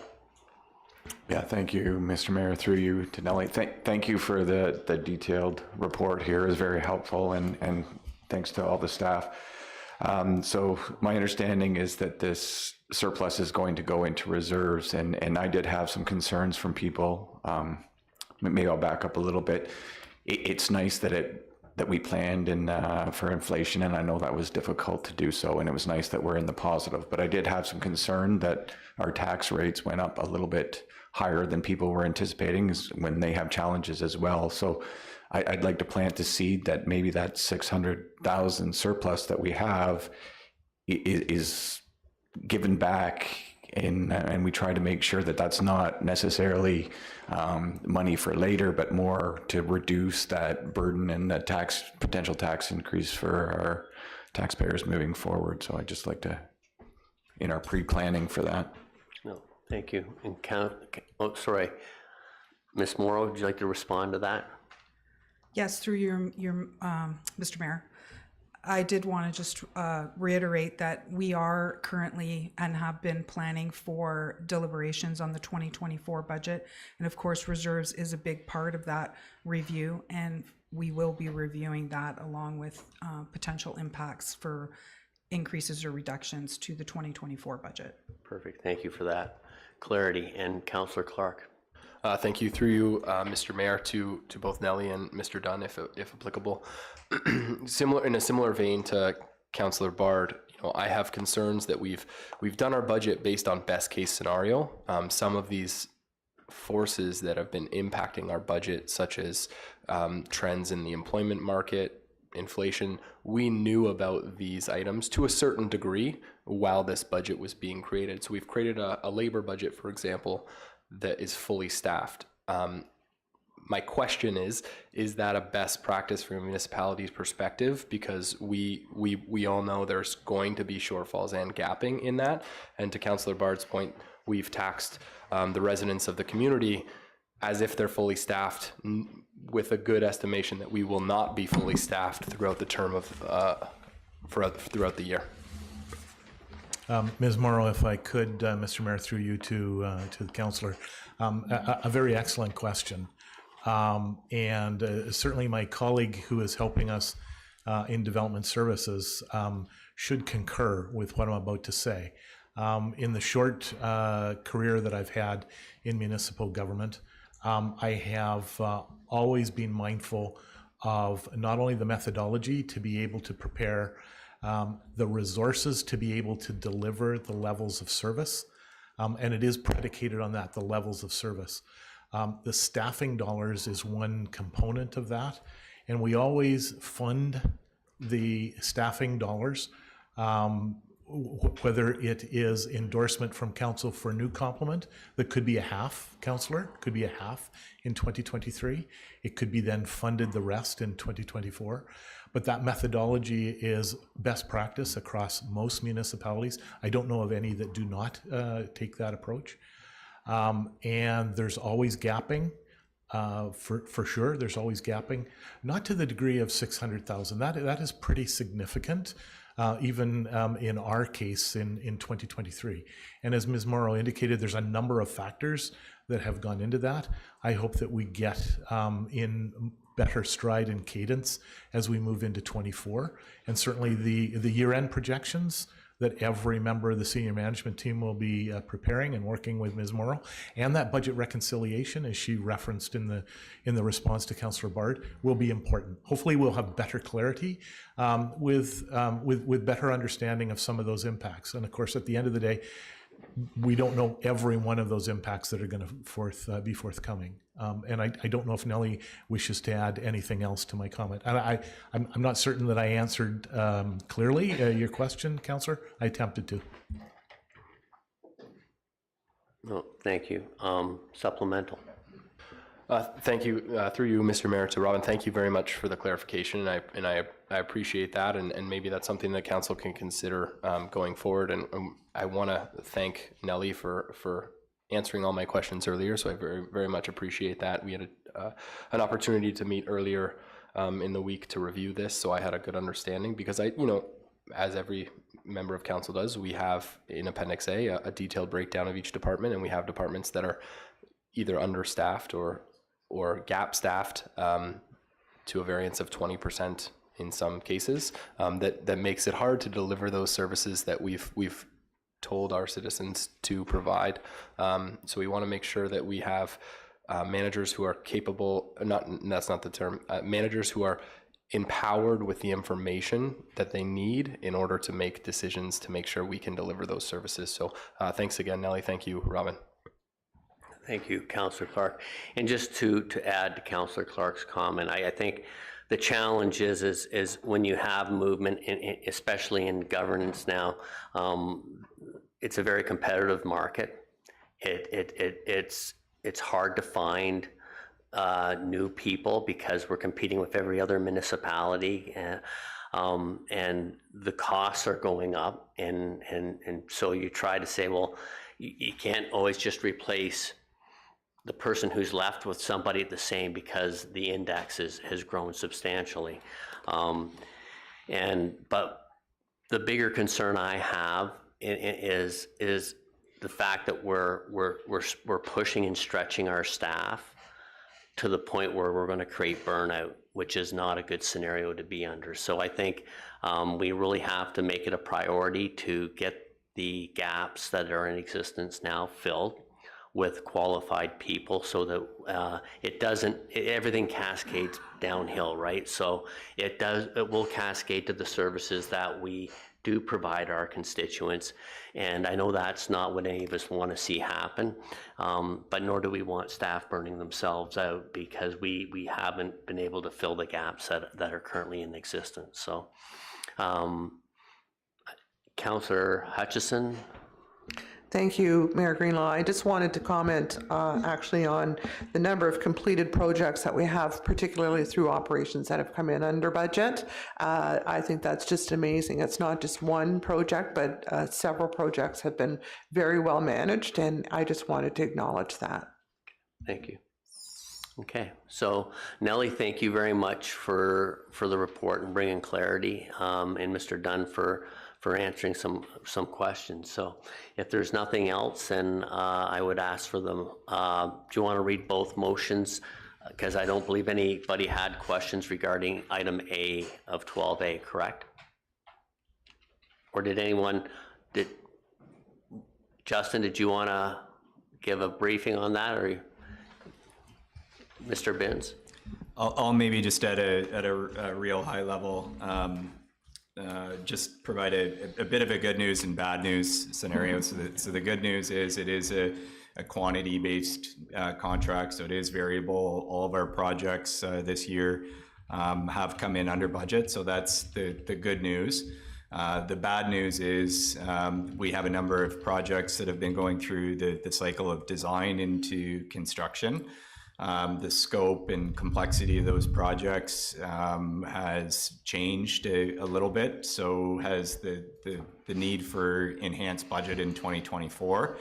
Yeah, thank you, Mr. Mayor, through you to Nellie. Thank you for the detailed report here. It was very helpful, and thanks to all the staff. So my understanding is that this surplus is going to go into reserves, and I did have some concerns from people. Maybe I'll back up a little bit. It's nice that we planned for inflation, and I know that was difficult to do so, and it was nice that we're in the positive. But I did have some concern that our tax rates went up a little bit higher than people were anticipating when they have challenges as well. So I'd like to plant the seed that maybe that 600,000 surplus that we have is given back, and we try to make sure that that's not necessarily money for later, but more to reduce that burden and the potential tax increase for our taxpayers moving forward. So I'd just like to, in our pre-planning for that. No, thank you. And Ms. Morrow, would you like to respond to that? Yes, through your Mr. Mayor. I did want to just reiterate that we are currently and have been planning for deliberations on the 2024 budget. And of course, reserves is a big part of that review, and we will be reviewing that along with potential impacts for increases or reductions to the 2024 budget. Perfect. Thank you for that clarity. And Councillor Clark. Thank you, through you, Mr. Mayor, to both Nellie and Mr. Dunn, if applicable. In a similar vein to Councillor Bard, I have concerns that we've done our budget based on best case scenario. Some of these forces that have been impacting our budget, such as trends in the employment market, inflation, we knew about these items to a certain degree while this budget was being created. So we've created a labor budget, for example, that is fully staffed. My question is that a best practice from a municipality's perspective? Because we all know there's going to be shortfalls and gapping in that. And to Councillor Bard's point, we've taxed the residents of the community as if they're fully staffed, with a good estimation that we will not be fully staffed throughout the term of throughout the year. Ms. Morrow, if I could, Mr. Mayor, through you to the councillor, a very excellent question. And certainly my colleague who is helping us in development services should concur with what I'm about to say. In the short career that I've had in municipal government, I have always been mindful of not only the methodology to be able to prepare the resources to be able to deliver the levels of service, and it is predicated on that, the levels of service. The staffing dollars is one component of that, and we always fund the staffing dollars, whether it is endorsement from council for a new complement that could be a half, councillor, could be a half in 2023. It could be then funded the rest in 2024. But that methodology is best practice across most municipalities. I don't know of any that do not take that approach. And there's always gapping, for sure. There's always gapping, not to the degree of 600,000. That is pretty significant, even in our case in 2023. And as Ms. Morrow indicated, there's a number of factors that have gone into that. I hope that we get in better stride and cadence as we move into 24. And certainly the year-end projections that every member of the senior management team will be preparing and working with Ms. Morrow, and that budget reconciliation, as she referenced in the response to Councillor Bard, will be important. Hopefully we'll have better clarity with better understanding of some of those impacts. And of course, at the end of the day, we don't know every one of those impacts that are going to be forthcoming. And I don't know if Nellie wishes to add anything else to my comment. And I'm not certain that I answered clearly your question, Councillor. I attempted to. No, thank you. Supplemental. Thank you, through you, Mr. Mayor, to Robin. Thank you very much for the clarification, and I appreciate that, and maybe that's something that council can consider going forward. And I want to thank Nellie for answering all my questions earlier, so I very much appreciate that. We had an opportunity to meet earlier in the week to review this, so I had a good understanding, because as every member of council does, we have in Appendix A a detailed breakdown of each department, and we have departments that are either understaffed or gap staffed to a variance of 20% in some cases. That makes it hard to deliver those services that we've told our citizens to provide. So we want to make sure that we have managers who are capable, that's not the term, managers who are empowered with the information that they need in order to make decisions to make sure we can deliver those services. So thanks again, Nellie. Thank you, Robin. Thank you, Councillor Clark. And just to add to Councillor Clark's comment, I think the challenge is when you have movement, especially in governance now, it's a very competitive market. It's hard to find new people because we're competing with every other municipality, and the costs are going up, and so you try to say, well, you can't always just replace the person who's left with somebody the same, because the index has grown substantially. But the bigger concern I have is the fact that we're pushing and stretching our staff to the point where we're going to create burnout, which is not a good scenario to be under. So I think we really have to make it a priority to get the gaps that are in existence now filled with qualified people, so that everything cascades downhill, right? So it will cascade to the services that we do provide our constituents. And I know that's not what any of us want to see happen, but nor do we want staff burning themselves out because we haven't been able to fill the gaps that are currently in existence. So, Councillor Hutchison. Thank you, Mayor Greenlaw. I just wanted to comment actually on the number of completed projects that we have, particularly through operations that have come in under budget. I think that's just amazing. It's not just one project, but several projects have been very well managed, and I just wanted to acknowledge that. Thank you. Okay, so Nellie, thank you very much for the report and bringing clarity, and Mr. Dunn for answering some questions. So if there's nothing else, then I would ask for them. Do you want to read both motions? Because I don't believe anybody had questions regarding item A of 12A, correct? Or Justin, did you want to give a briefing on that, or Mr. Binns? I'll maybe just at a real high level, just provide a bit of a good news and bad news scenario. So the good news is it is a quantity-based contract, so it is variable. All of our projects this year have come in under budget, so that's the good news. The bad news is we have a number of projects that have been going through the cycle of design into construction. The scope and complexity of those projects has changed a little bit, so has the need for enhanced budget in 2024.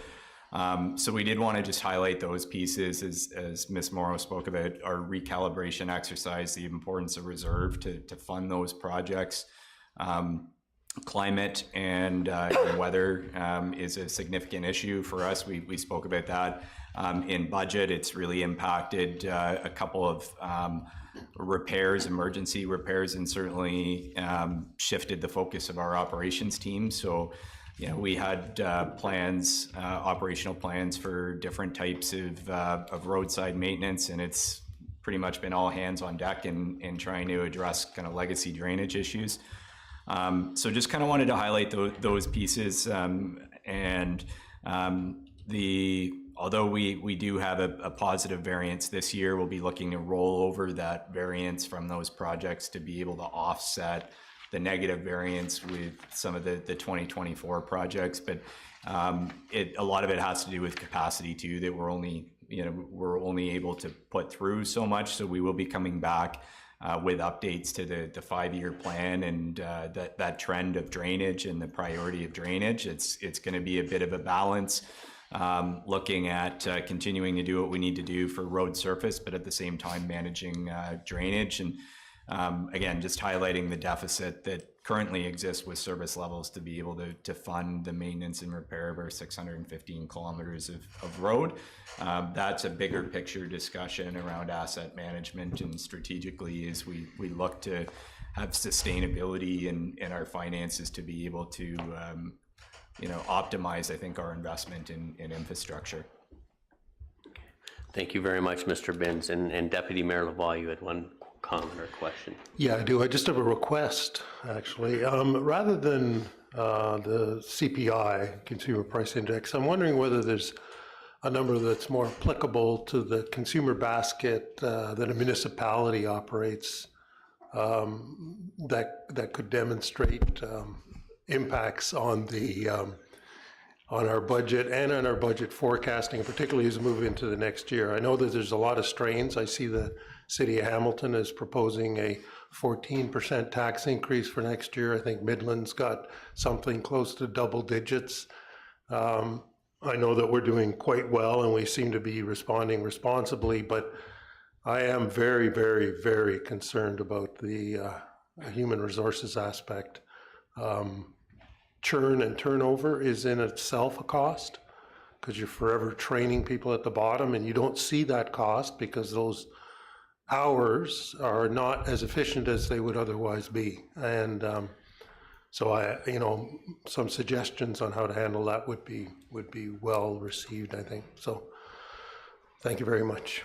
So we did want to just highlight those pieces as Ms. Morrow spoke about our recalibration exercise, the importance of reserve to fund those projects. Climate and weather is a significant issue for us. We spoke about that in budget. It's really impacted a couple of repairs, emergency repairs, and certainly shifted the focus of our operations team. So, we had plans, operational plans for different types of roadside maintenance, and it's pretty much been all hands on deck in trying to address kind of legacy drainage issues. So just kind of wanted to highlight those pieces, and Although we do have a positive variance this year, we'll be looking to roll over that variance from those projects to be able to offset the negative variance with some of the 2024 projects. But a lot of it has to do with capacity too, that we're only able to put through so much. So we will be coming back with updates to the 5-year plan and that trend of drainage and the priority of drainage. It's going to be a bit of a balance, looking at continuing to do what we need to do for road surface, but at the same time managing drainage. And again, just highlighting the deficit that currently exists with service levels to be able to fund the maintenance and repair of our 615 kilometers of road. That's a bigger picture discussion around asset management and strategically as we look to have sustainability in our finances to be able to optimize, I think, our investment in infrastructure. Thank you very much, Mr. Binns. And Deputy Mayor Lavoie, you had one comment or question. Yeah, I do. I just have a request, actually. Rather than the CPI, Consumer Price Index, I'm wondering whether there's a number that's more applicable to the consumer basket that a municipality operates that could demonstrate impacts on the on our budget and on our budget forecasting, particularly as we move into the next year. I know that there's a lot of strains. I see the City of Hamilton is proposing a 14% tax increase for next year. I think Midland's got something close to double digits. I know that we're doing quite well and we seem to be responding responsibly, but I am very, very, very concerned about the human resources aspect. Churn and turnover is in itself a cost because you're forever training people at the bottom and you don't see that cost because those hours are not as efficient as they would otherwise be. And so some suggestions on how to handle that would be well received, I think. So thank you very much.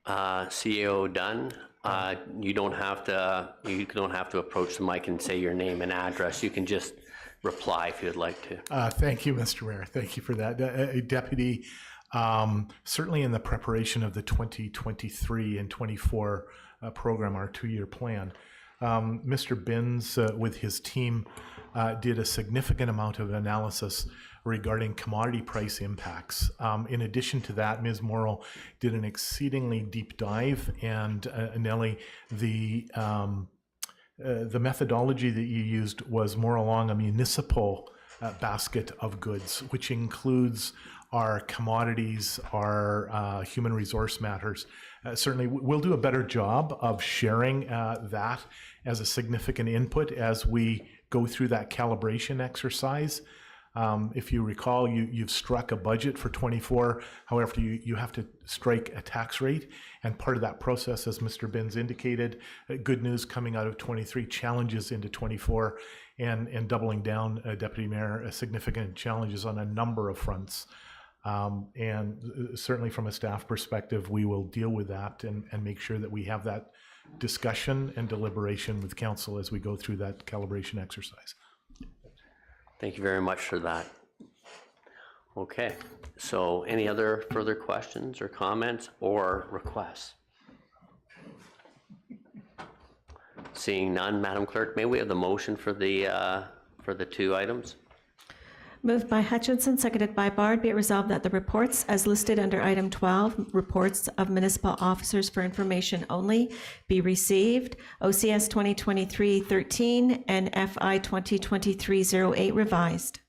CEO Dunn, you don't have to approach the mic and say your name and address. You can just reply if you'd like to. Thank you, Mr. Mayor. Thank you for that. Deputy, certainly in the preparation of the 2023 and 24 program, our 2-year plan, Mr. Binns with his team did a significant amount of analysis regarding commodity price impacts. In addition to that, Ms. Morrow did an exceedingly deep dive, and Nellie, the methodology that you used was more along a municipal basket of goods, which includes our commodities, our human resource matters. Certainly, we'll do a better job of sharing that as a significant input as we go through that calibration exercise. If you recall, you've struck a budget for 24. However, you have to strike a tax rate. And part of that process, as Mr. Binns indicated, good news coming out of 23, challenges into 24, and doubling down, Deputy Mayor, significant challenges on a number of fronts. And certainly from a staff perspective, we will deal with that and make sure that we have that discussion and deliberation with council as we go through that calibration exercise. Thank you very much for that. Okay, so any other further questions or comments or requests? Seeing none, Madam Clerk, may we have the motion for the 2 items? Moved by Hutchinson, seconded by Bard. Be it resolved that the reports as listed under item 12, reports of municipal officers for information only, be received. OCS 2023-13 and FI 2023-08 revised.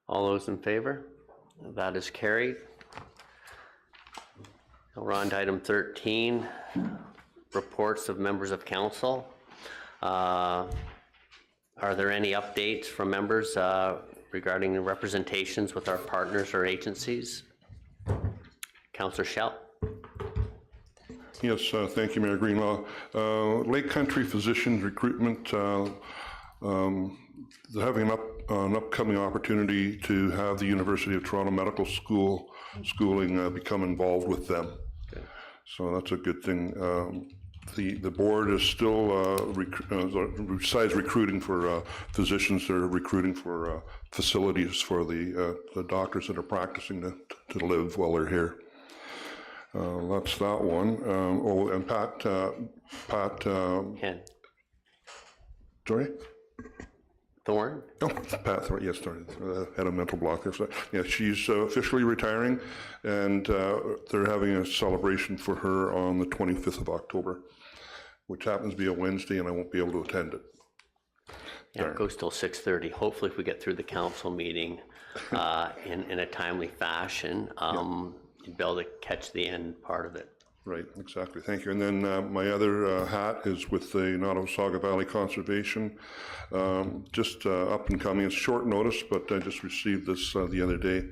All those in favor? That is carried. Now we're on to item 13, reports of members of council. Are there any updates from members regarding the representations with our partners or agencies? Councillor Schell. Yes, thank you, Mayor Greenlaw. Lake Country physicians recruitment, they're having an upcoming opportunity to have the University of Toronto Medical Schooling become involved with them. Okay. So that's a good thing. the board is still, besides recruiting for physicians, they're recruiting for facilities for the doctors that are practicing to live while they're here. That's that one. Oh, and Pat, Ken sorry? Thorne? Oh, Pat, sorry, yes, sorry, had a mental block there. So, yeah, she's officially retiring, and they're having a celebration for her on the 25th of October, which happens to be a Wednesday, and I won't be able to attend it. Yeah, it goes till 6:30. Hopefully, if we get through the council meeting in a timely fashion, you'd be able to catch the end part of it. Right, exactly. Thank you. And then my other hat is with the Nottawasaga Valley Conservation. Just up and coming. It's short notice, but I just received this the other day.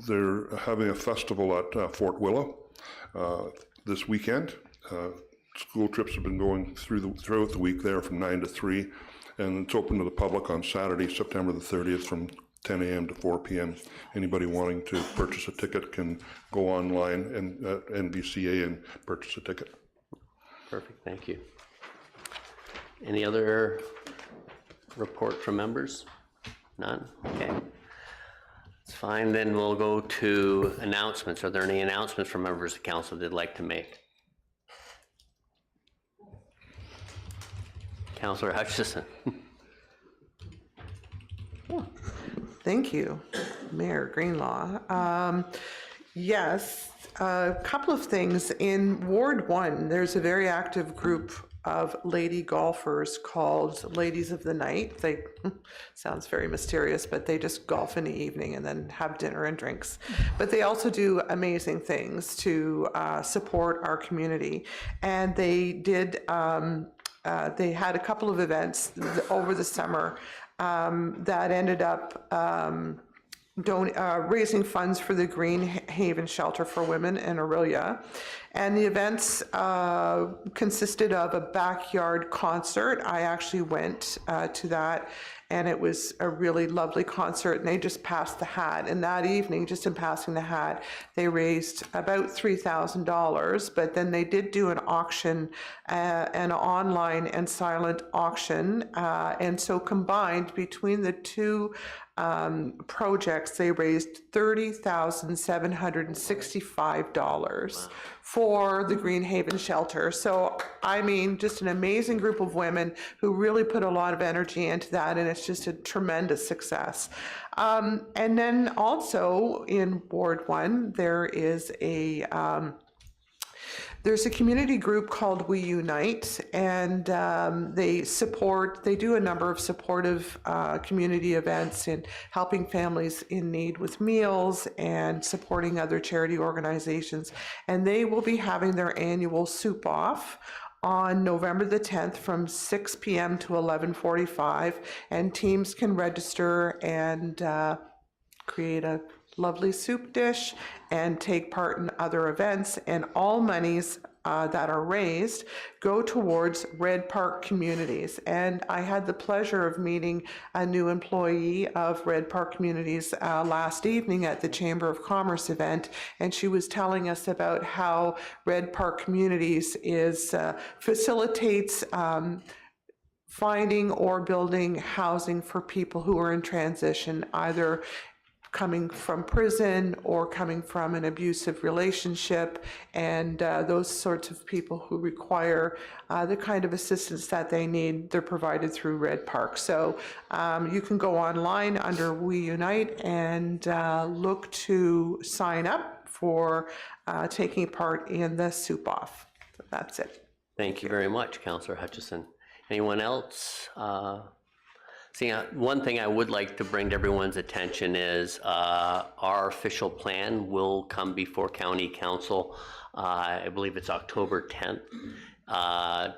They're having a festival at Fort Willow this weekend. School trips have been going throughout the week there from 9 to 3, and it's open to the public on Saturday, September the 30th from 10 a.m. to 4 p.m. Anybody wanting to purchase a ticket can go online and at NVCA and purchase a ticket. Perfect, thank you. Any other report from members? None? Okay. It's fine, then we'll go to announcements. Are there any announcements from members of council they'd like to make? Councillor Hutchison. Thank you, Mayor Greenlaw. Yes, a couple of things. In Ward 1, there's a very active group of lady golfers called Ladies of the Night. They sounds very mysterious, but they just golf in the evening and then have dinner and drinks. But they also do amazing things to support our community. And they did, they had a couple of events over the summer that ended up raising funds for the Green Haven Shelter for Women in Orillia. And the events consisted of a backyard concert. I actually went to that, and it was a really lovely concert, and they just passed the hat. And that evening, just in passing the hat, they raised about $3,000, but then they did do an auction, an online and silent auction. And so combined between the two projects, they raised $30,765 for the Green Haven Shelter. So, I mean, just an amazing group of women who really put a lot of energy into that, and it's just a tremendous success. And then also in Ward 1, there is there's a community group called We Unite, and they do a number of supportive community events in helping families in need with meals and supporting other charity organizations. And they will be having their annual soup off on November the 10th from 6 p.m. to 11:45, and teams can register and create a lovely soup dish and take part in other events, and all monies that are raised go towards Red Park Communities. And I had the pleasure of meeting a new employee of Red Park Communities last evening at the Chamber of Commerce event, and she was telling us about how Red Park Communities facilitates finding or building housing for people who are in transition, either coming from prison or coming from an abusive relationship, and those sorts of people who require the kind of assistance that they need, they're provided through Red Park. So you can go online under We Unite and look to sign up for taking part in the soup off. So that's it. Thank you very much, Councillor Hutchison. Anyone else? See, one thing I would like to bring to everyone's attention is our official plan will come before County Council. I believe it's October 10th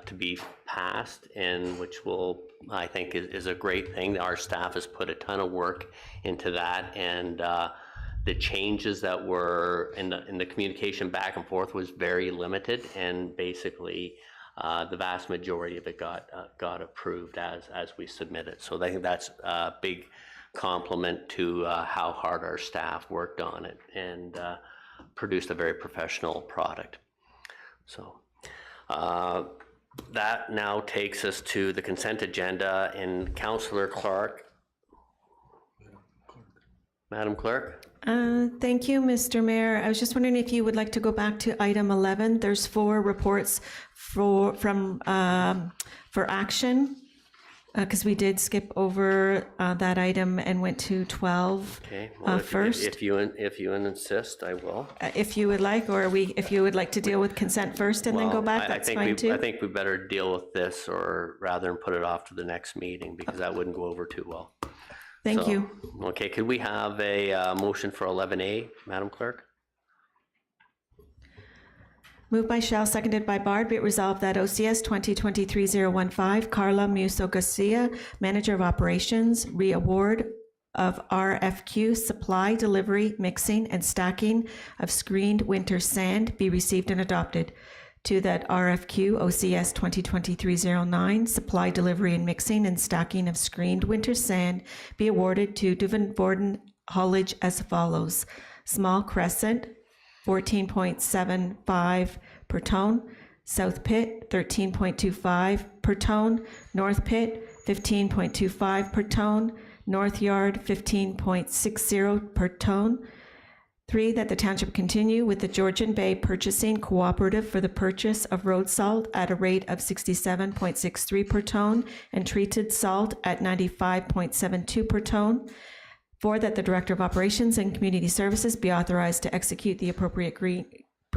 to be passed, and which will, I think, is a great thing. Our staff has put a ton of work into that, and the changes that were in the communication back and forth was very limited, and basically the vast majority of it got approved as we submitted. So I think that's a big compliment to how hard our staff worked on it and produced a very professional product. So That now takes us to the consent agenda, and Councillor Clark. Madam Clerk? Thank you, Mr. Mayor. I was just wondering if you would like to go back to item 11. There's 4 reports for action, because we did skip over that item and went to 12 Okay, well, first. if you insist, I will. If you would like, or if you would like to deal with consent first and then go Well, back, I that's think fine too. I think we better deal with this, or rather than put it off to the next meeting, because that wouldn't go over too well. Thank So, you. Okay, could we have a motion for 11A, Madam Clerk? Moved by Shell, seconded by Bard. Be it resolved that OCS 2023-015, Carla Muso Garcia, Manager of Operations, re-award of RFQ supply, delivery, mixing, and stacking of screened winter sand be received and adopted. 2, that RFQ OCS 2023-09, supply, delivery, and mixing and stacking of screened winter sand be awarded to Duvan-Borden haulage as follows. Small Crescent, 14.75 per ton, South Pit, 13.25 per ton, North Pit, 15.25 per ton, North Yard, 15.60 per ton. 3, that the township continue with the Georgian Bay Purchasing Cooperative for the purchase of road salt at a rate of 67.63 per ton and treated salt at 95.72 per ton. 4, that the Director of Operations and Community Services be authorized to execute the appropriate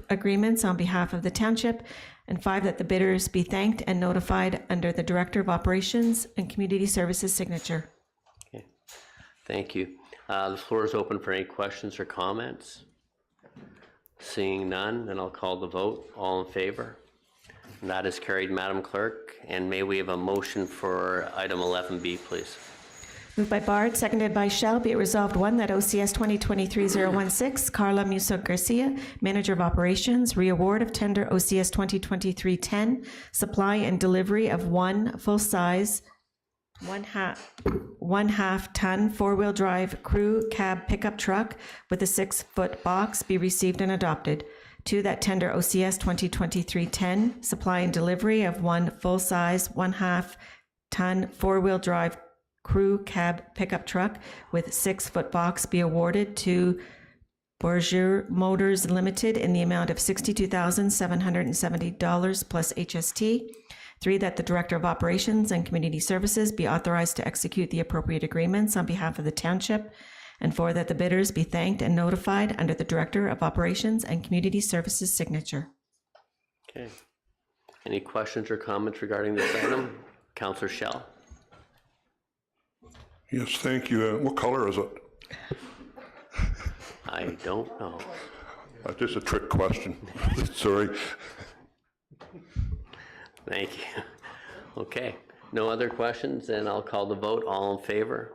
agreements on behalf of the township. And 5, that the bidders be thanked and notified under the Director of Operations and Community Services signature. Okay, thank you. The floor is open for any questions or comments. Seeing none, then I'll call the vote. All in favor? And that is carried, Madam Clerk. And may we have a motion for item 11B, please? Moved by Bard, seconded by Shell. Be it resolved, 1, that OCS 2023-016, Carla Muso Garcia, Manager of Operations, re-award of tender OCS 2023-10, supply and delivery of 1 full-size, 1/2 ton 4-wheel drive crew cab pickup truck with a 6-foot box be received and adopted. 2, that tender OCS 2023-10, supply and delivery of 1 full-size, 1/2 ton 4-wheel drive crew cab pickup truck with 6-foot box be awarded to Bourgeois Motors Limited in the amount of $62,770 plus HST. 3, that the Director of Operations and Community Services be authorized to execute the appropriate agreements on behalf of the township. And 4, that the bidders be thanked and notified under the Director of Operations and Community Services signature. Okay. Any questions or comments regarding this item? Councillor Shell. Yes, thank you. What color is it? I don't know. Just a trick question. Sorry. Thank you. Okay, no other questions, and I'll call the vote. All in favor?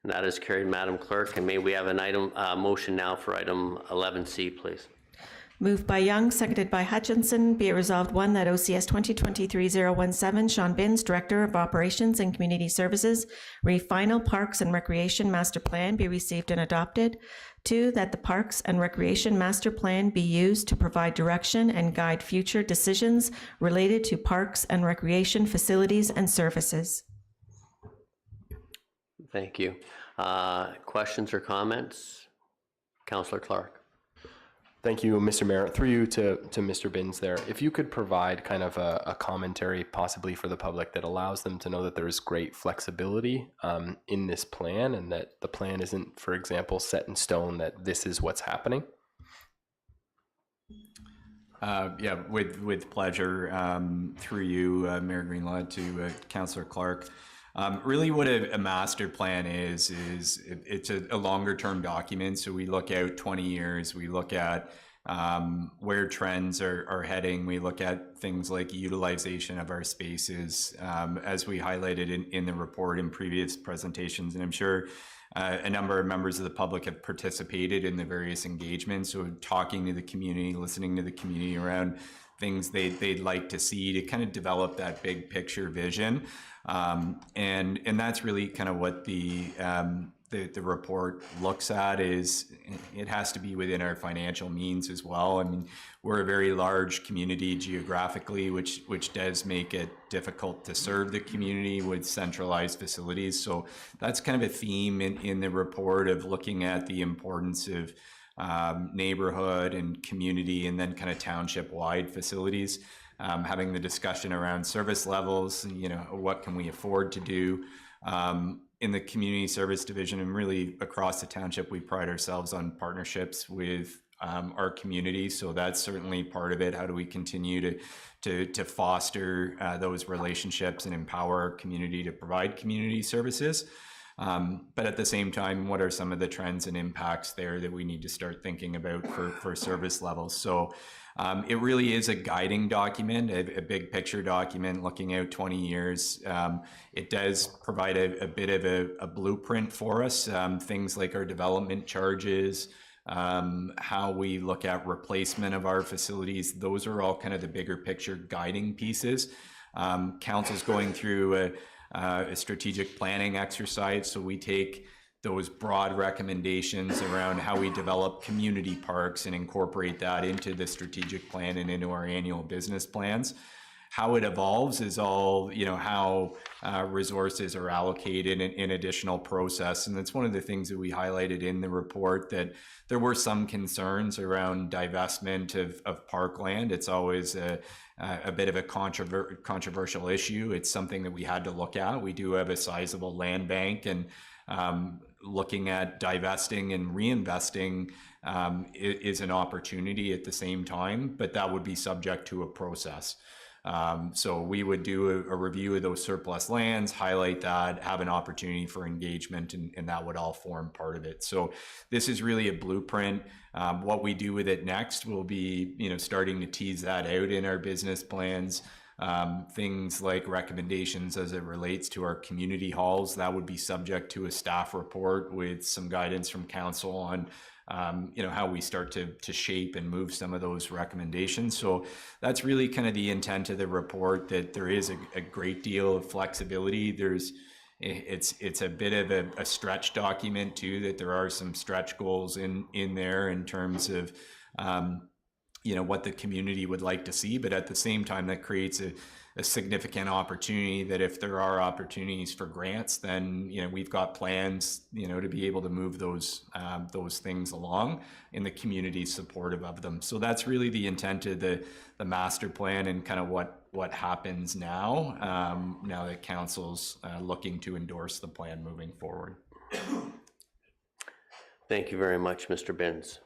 And that is carried, Madam Clerk. And may we have an item motion now for item 11C, please? Moved by Young, seconded by Hutchinson. Be it resolved, 1, that OCS 2023-017, Sean Binns, Director of Operations and Community Services, final Parks and Recreation Master Plan be received and adopted. 2, that the Parks and Recreation Master Plan be used to provide direction and guide future decisions related to parks and recreation facilities and services. Thank you. Questions or comments? Councillor Clark. Thank you, Mr. Mayor. Through you to Mr. Binns there. If you could provide kind of a commentary possibly for the public that allows them to know that there is great flexibility in this plan and that the plan isn't, for example, set in stone that this is what's happening. Yeah, with pleasure. Through you, Mayor Greenlaw, to Councillor Clark. Really what a master plan is it's a longer term document. So we look out 20 years, we look at where trends are heading. We look at things like utilization of our spaces, as we highlighted in the report in previous presentations. And I'm sure a number of members of the public have participated in the various engagements. So talking to the community, listening to the community around things they'd like to see to kind of develop that big picture vision. And that's really kind of what the the report looks at is it has to be within our financial means as well. I mean, we're a very large community geographically, which does make it difficult to serve the community with centralized facilities. So that's kind of a theme in the report of looking at the importance of neighborhood and community and then kind of township-wide facilities. Having the discussion around service levels, what can we afford to do? In the community service division and really across the township, we pride ourselves on partnerships with our community. So that's certainly part of it. How do we continue to foster those relationships and empower our community to provide community services? But at the same time, what are some of the trends and impacts there that we need to start thinking about for service levels? So it really is a guiding document, a big picture document looking out 20 years. It does provide a bit of a blueprint for us, things like our development charges, how we look at replacement of our facilities. Those are all kind of the bigger picture guiding pieces. Council's going through a strategic planning exercise, so we take those broad recommendations around how we develop community parks and incorporate that into the strategic plan and into our annual business plans. How it evolves is all, how resources are allocated in additional process. And that's one of the things that we highlighted in the report, that there were some concerns around divestment of parkland. It's always a bit of a controversial issue. It's something that we had to look at. We do have a sizable land bank, and looking at divesting and reinvesting is an opportunity at the same time, but that would be subject to a process. So we would do a review of those surplus lands, highlight that, have an opportunity for engagement, and that would all form part of it. So this is really a blueprint. What we do with it next will be, starting to tease that out in our business plans. Things like recommendations as it relates to our community halls, that would be subject to a staff report with some guidance from council on how we start to shape and move some of those recommendations. So that's really kind of the intent of the report, that there is a great deal of flexibility. It's a bit of a stretch document too, that there are some stretch goals in there in terms of what the community would like to see, but at the same time, that creates a significant opportunity that if there are opportunities for grants, then we've got plans to be able to move those things along, and the community supportive of them. So that's really the intent of the master plan, and kind of what happens now now that council's looking to endorse the plan moving forward. Thank you very much, Mr. Binns.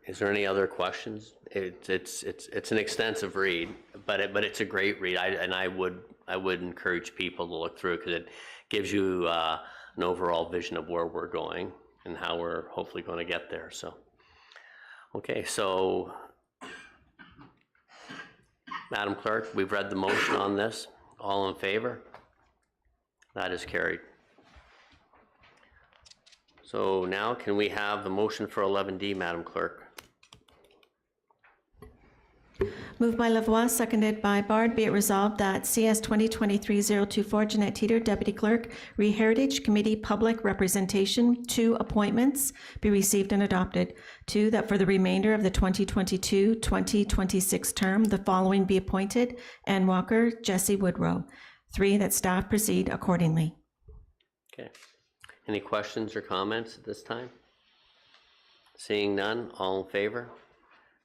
Is there any other questions? It's an extensive read, but it's a great read. I would encourage people to look through it, because it gives you an overall vision of where we're going and how we're hopefully going to get there. So, okay, so Madam Clerk, we've read the motion on this. All in favor? That is carried. So now can we have the motion for 11D, Madam Clerk? Moved by Lavoie, seconded by Bard. Be it resolved that CS 2023-024, Jeanette Teeter, Deputy Clerk, Re-Heritage Committee Public Representation, 2 appointments, be received and adopted. 2, that for the remainder of the 2022-2026 term, the following be appointed: Ann Walker, Jesse Woodrow. 3, that staff proceed accordingly. Okay. Any questions or comments at this time? Seeing none, all in favor?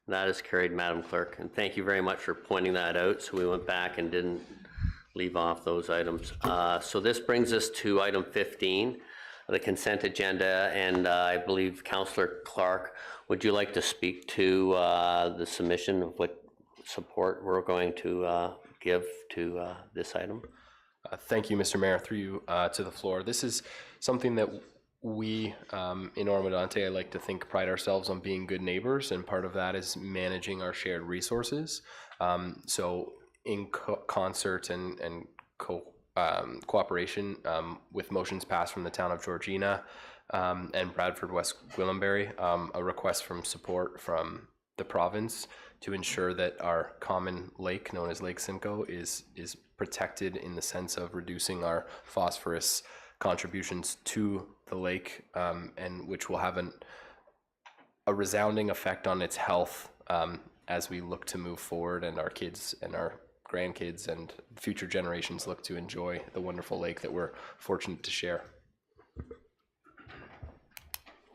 That is carried, Madam Clerk. And thank you very much for pointing that out, so we went back and didn't leave off those items. So this brings us to item 15, the consent agenda, and I believe Councillor Clark, would you like to speak to the submission of what support we're going to give to this item? Thank you, Mr. Mayor. Through you to the floor. This is something that we in Oro-Medonte, I like to think, pride ourselves on being good neighbors, and part of that is managing our shared resources. So in concert and cooperation with motions passed from the town of Georgina and Bradford West Gwillimbury, a request from support from the province to ensure that our common lake, known as Lake Simcoe, is protected in the sense of reducing our phosphorus contributions to the lake, and which will have a resounding effect on its health as we look to move forward, and our kids and our grandkids and future generations look to enjoy the wonderful lake that we're fortunate to share.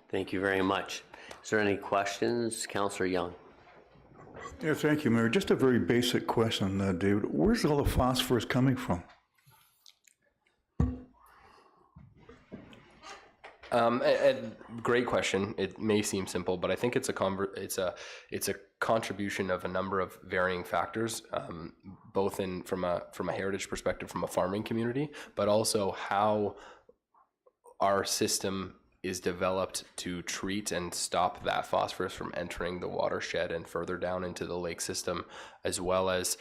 Thank you very much. Is there any questions? Councillor Young. Yeah, thank you, Mayor. Just a very basic question, David. Where's all the phosphorus coming from? Great question. It may seem simple, but I think it's a contribution of a number of varying factors, both from a heritage perspective, from a farming community, but also how our system is developed to treat and stop that phosphorus from entering the watershed and further down into the lake system, as well as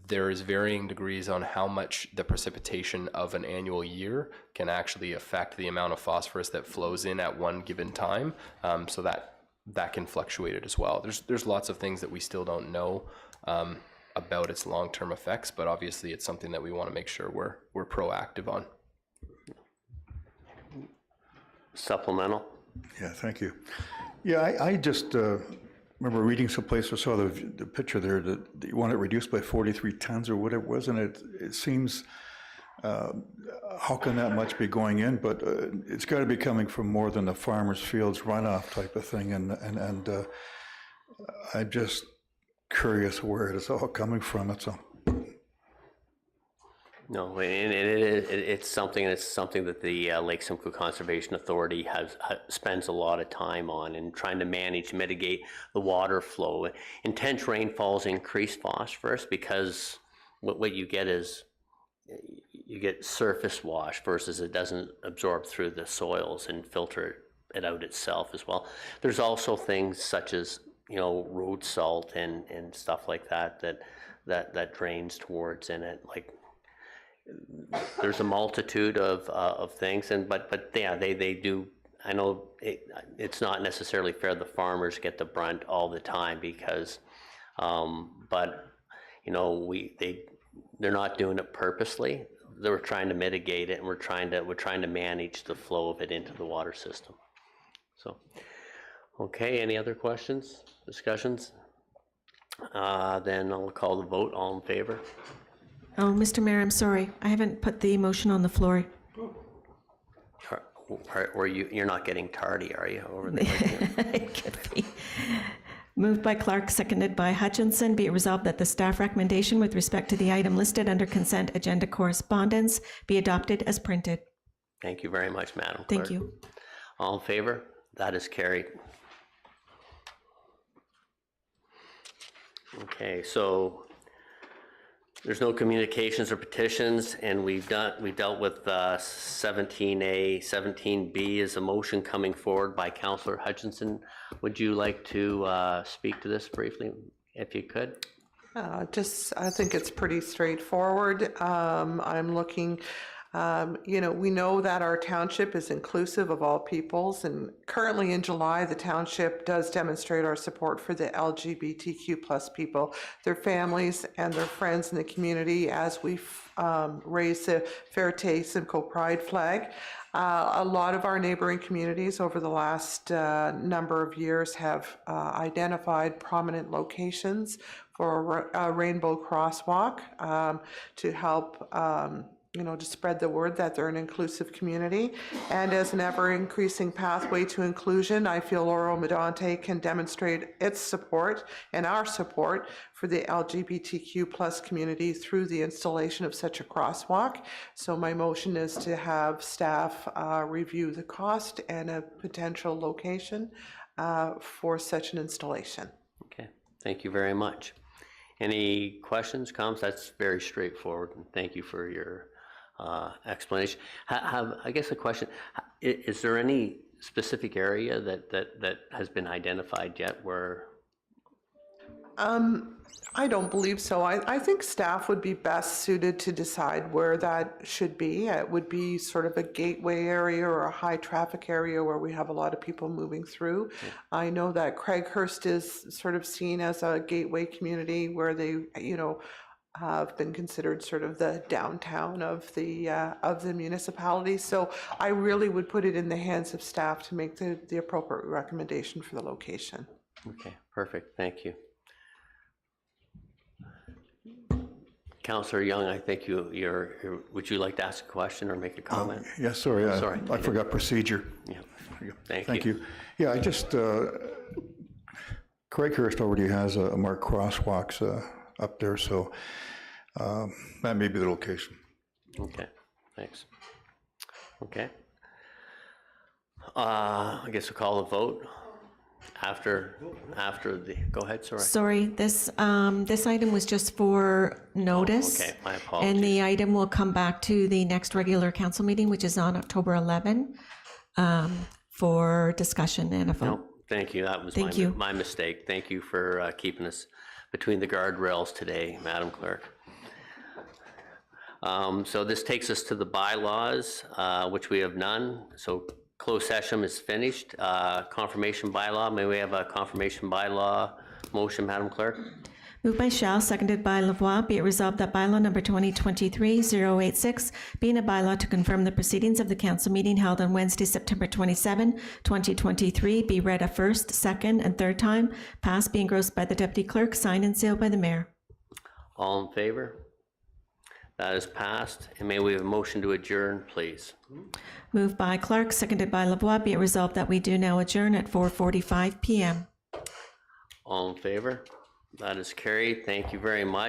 there is varying degrees on how much the precipitation of an annual year can actually affect the amount of phosphorus that flows in at one given time. So that can fluctuate it as well. There's lots of things that we still don't know about its long-term effects, but obviously it's something that we want to make sure we're proactive on. Supplemental. Yeah, thank you. Yeah, I just remember reading someplace, I saw the picture there that you want it reduced by 43 tons or whatever it was, and it seems, how can that much be going in? But it's got to be coming from more than the farmer's fields runoff type of thing, and I'm just curious where it is all coming from. That's all. No, and it's something that the Lake Simcoe Conservation Authority spends a lot of time on, and trying to mitigate the water flow. Intense rainfalls increase phosphorus because what you get is you get surface wash versus it doesn't absorb through the soils and filter it out itself as well. There's also things such as, you know, road salt and stuff like that drains towards in it. Like, there's a multitude of things, but yeah, they do. I know it's not necessarily fair the farmers get the brunt all the time because, but you know, they're not doing it purposely. They're trying to mitigate it, and we're trying to manage the flow of it into the water system. So, okay, any other questions, discussions? Then I'll call the vote. All in favor? Oh, Mr. Mayor, I'm sorry. I haven't put the motion on the floor. Or you're not getting tardy, are you, over there? It could be. Moved by Clark, seconded by Hutchinson. Be it resolved that the staff recommendation with respect to the item listed under consent agenda correspondence be adopted as printed. Thank you very much, Madam Clerk. Thank you. All in favor? That is carried. Okay, so there's no communications or petitions, and we've dealt with 17A. 17B is a motion coming forward by Councillor Hutchinson. Would you like to speak to this briefly, if you could? I think it's pretty straightforward. I'm looking, we know that our township is inclusive of all peoples, and currently in July, the township does demonstrate our support for the LGBTQ plus people, their families, and their friends in the community as we raise the Fierté Simcoe Pride flag. A lot of our neighboring communities over the last number of years have identified prominent locations for a rainbow crosswalk to help to spread the word that they're an inclusive community. And as an ever-increasing pathway to inclusion, I feel Oro-Medonte can demonstrate its support and our support for the LGBTQ plus community through the installation of such a crosswalk. So my motion is to have staff review the cost and a potential location for such an installation. Okay, thank you very much. Any questions, comments? That's very straightforward, and thank you for your explanation. I guess a question, is there any specific area that has been identified yet where? I don't believe so. I think staff would be best suited to decide where that should be. It would be sort of a gateway area or a high traffic area where we have a lot of people moving through. Yeah. I know that Craighurst is sort of seen as a gateway community where they, have been considered sort of the downtown of the municipality. So I really would put it in the hands of staff to make the appropriate recommendation for the location. Okay, perfect, thank you. Councillor Young, I think would you like to ask a question or make a comment? Yeah, sorry, Sorry. I forgot procedure. Yeah, thank Thank you. you. Yeah, I just, Craighurst already has a marked crosswalks up there, so that may be the location. Okay, thanks. Okay. I guess we'll call the vote after the, go ahead, sorry. Sorry, this item was just for notice. Okay, my And apologies. the item will come back to the next regular council meeting, which is on October 11, for discussion and a vote. No, thank you, that was Thank you. my mistake. Thank you for keeping us between the guardrails today, Madam Clerk. So this takes us to the bylaws, which we have none. So closed session is finished. Confirmation bylaw, may we have a confirmation bylaw motion, Madam Clerk? Moved by Shell, seconded by Lavoie. Be it resolved that bylaw number 2023-086, being a bylaw to confirm the proceedings of the council meeting held on Wednesday, September 27, 2023, be read a first, second, and third time, passed, be engrossed by the deputy clerk, signed and sealed by the mayor. All in favor? That is passed. And may we have a motion to adjourn, please? Moved by Clark, seconded by Lavoie. Be it resolved that we do now adjourn at 4:45 p.m. All in favor? That is carried. Thank you very much.